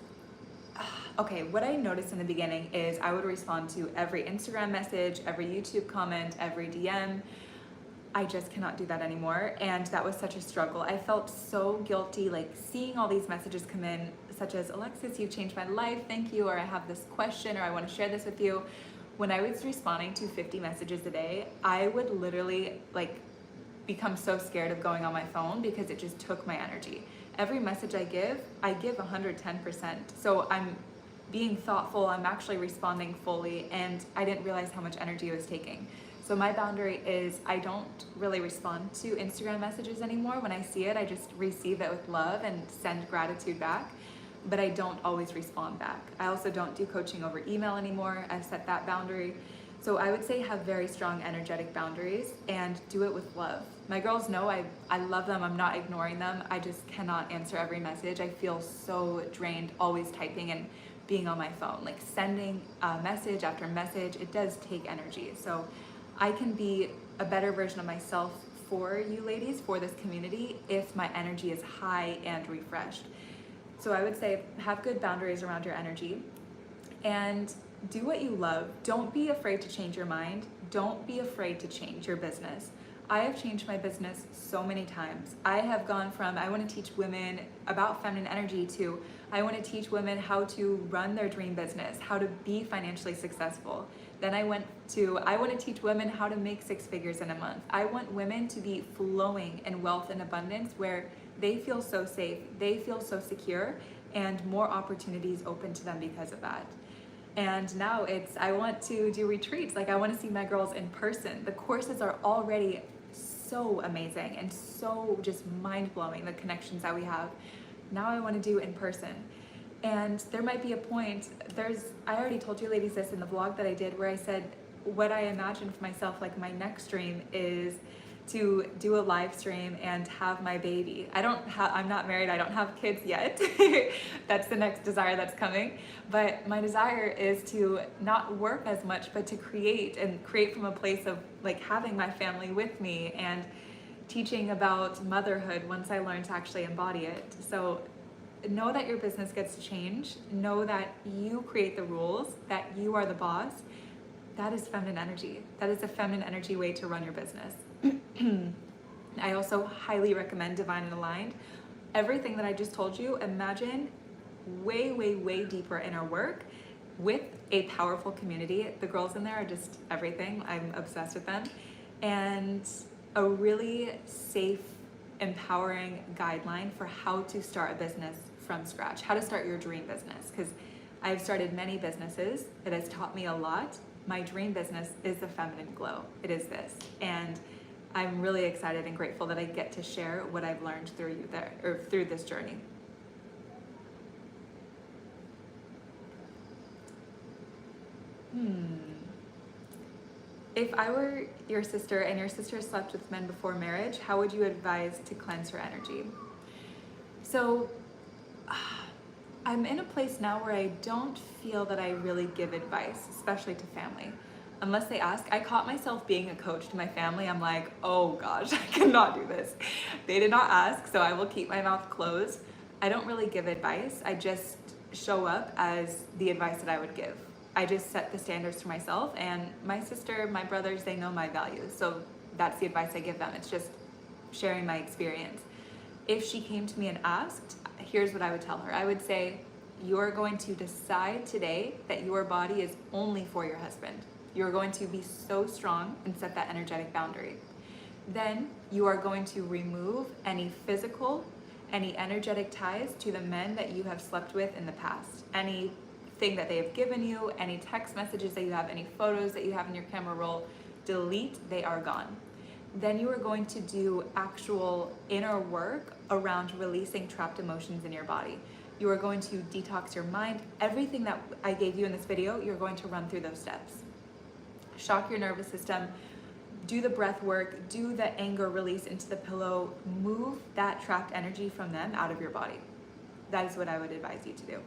okay, what I noticed in the beginning is I would respond to every Instagram message, every YouTube comment, every DM. I just cannot do that anymore, and that was such a struggle. I felt so guilty, like seeing all these messages come in, such as, Alexis, you've changed my life, thank you, or I have this question, or I want to share this with you. When I was responding to 50 messages a day, I would literally like become so scared of going on my phone because it just took my energy. Every message I give 110%. So I'm being thoughtful, I'm actually responding fully, and I didn't realize how much energy it was taking. So my boundary is I don't really respond to Instagram messages anymore. When I see it, I just receive it with love and send gratitude back, but I don't always respond back. I also don't do coaching over email anymore. I've set that boundary. So I would say have very strong energetic boundaries and do it with love. My girls know I love them. I'm not ignoring them. I just cannot answer every message. I feel so drained always typing and being on my phone. Like sending message after message, it does take energy. So I can be a better version of myself for you ladies, for this community, if my energy is high and refreshed. So I would say have good boundaries around your energy and do what you love. Don't be afraid to change your mind. Don't be afraid to change your business. I have changed my business so many times. I have gone from I want to teach women about feminine energy to I want to teach women how to run their dream business, how to be financially successful. Then I went to I want to teach women how to make 6 figures in a month. I want women to be flowing in wealth and abundance where they feel so safe, they feel so secure, and more opportunities open to them because of that. And now I want to do retreats. Like I want to see my girls in person. The courses are already so amazing and so just mind-blowing, the connections that we have. Now I want to do in person. And there might be a point, I already told you ladies this in the vlog that I did, where I said what I imagine for myself, like my next dream is to do a live stream and have my baby. I'm not married, I don't have kids yet. That's the next desire that's coming. But my desire is to not work as much, but to create, and create from a place of like having my family with me and teaching about motherhood once I learn to actually embody it. So know that your business gets to change. Know that you create the rules, that you are the boss. That is feminine energy. That is a feminine energy way to run your business. I also highly recommend Divine and Aligned. Everything that I just told you, imagine way, way, way deeper inner work with a powerful community. The girls in there are just everything. I'm obsessed with them. And a really safe, empowering guideline for how to start a business from scratch, how to start your dream business. Because I've started many businesses. It has taught me a lot. My dream business is the feminine glow. It is this. And I'm really excited and grateful that I get to share what I've learned through you there, or through this journey. If I were your sister and your sister slept with men before marriage, how would you advise to cleanse her energy? So I'm in a place now where I don't feel that I really give advice, especially to family. Unless they ask. I caught myself being a coach to my family. I'm like, oh gosh, I cannot do this. They did not ask, so I will keep my mouth closed. I don't really give advice. I just show up as the advice that I would give. I just set the standards for myself, and my sister, my brothers, they know my values. So that's the advice I give them. It's just sharing my experience. If she came to me and asked, here's what I would tell her. I would say, you're going to decide today that your body is only for your husband. You're going to be so strong and set that energetic boundary. Then you are going to remove any physical, any energetic ties to the men that you have slept with in the past. Anything that they have given you, any text messages that you have, any photos that you have in your camera roll, delete, they are gone. Then you are going to do actual inner work around releasing trapped emotions in your body. You are going to detox your mind. Everything that I gave you in this video, you're going to run through those steps. Shock your nervous system, do the breath work, do the anger release into the pillow, move that trapped energy from them out of your body. That is what I would advise you to do.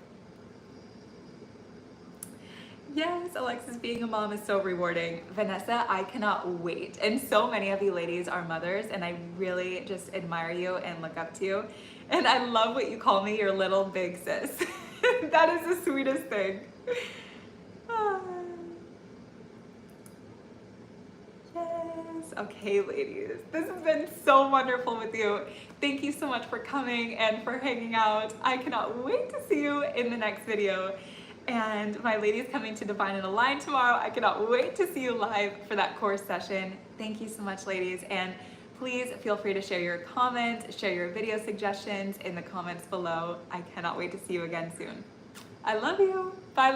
Yes, Alexis, being a mom is so rewarding. Vanessa, I cannot wait. And so many of you ladies are mothers, and I really just admire you and look up to you. And I love what you call me, your little big sis. That is the sweetest thing. Yes. Okay, ladies, this has been so wonderful with you. Thank you so much for coming and for hanging out. I cannot wait to see you in the next video. And my ladies coming to Divine and Aligned tomorrow. I cannot wait to see you live for that course session. Thank you so much, ladies. And please feel free to share your comments, share your video suggestions in the comments below. I cannot wait to see you again soon. I love you. Bye.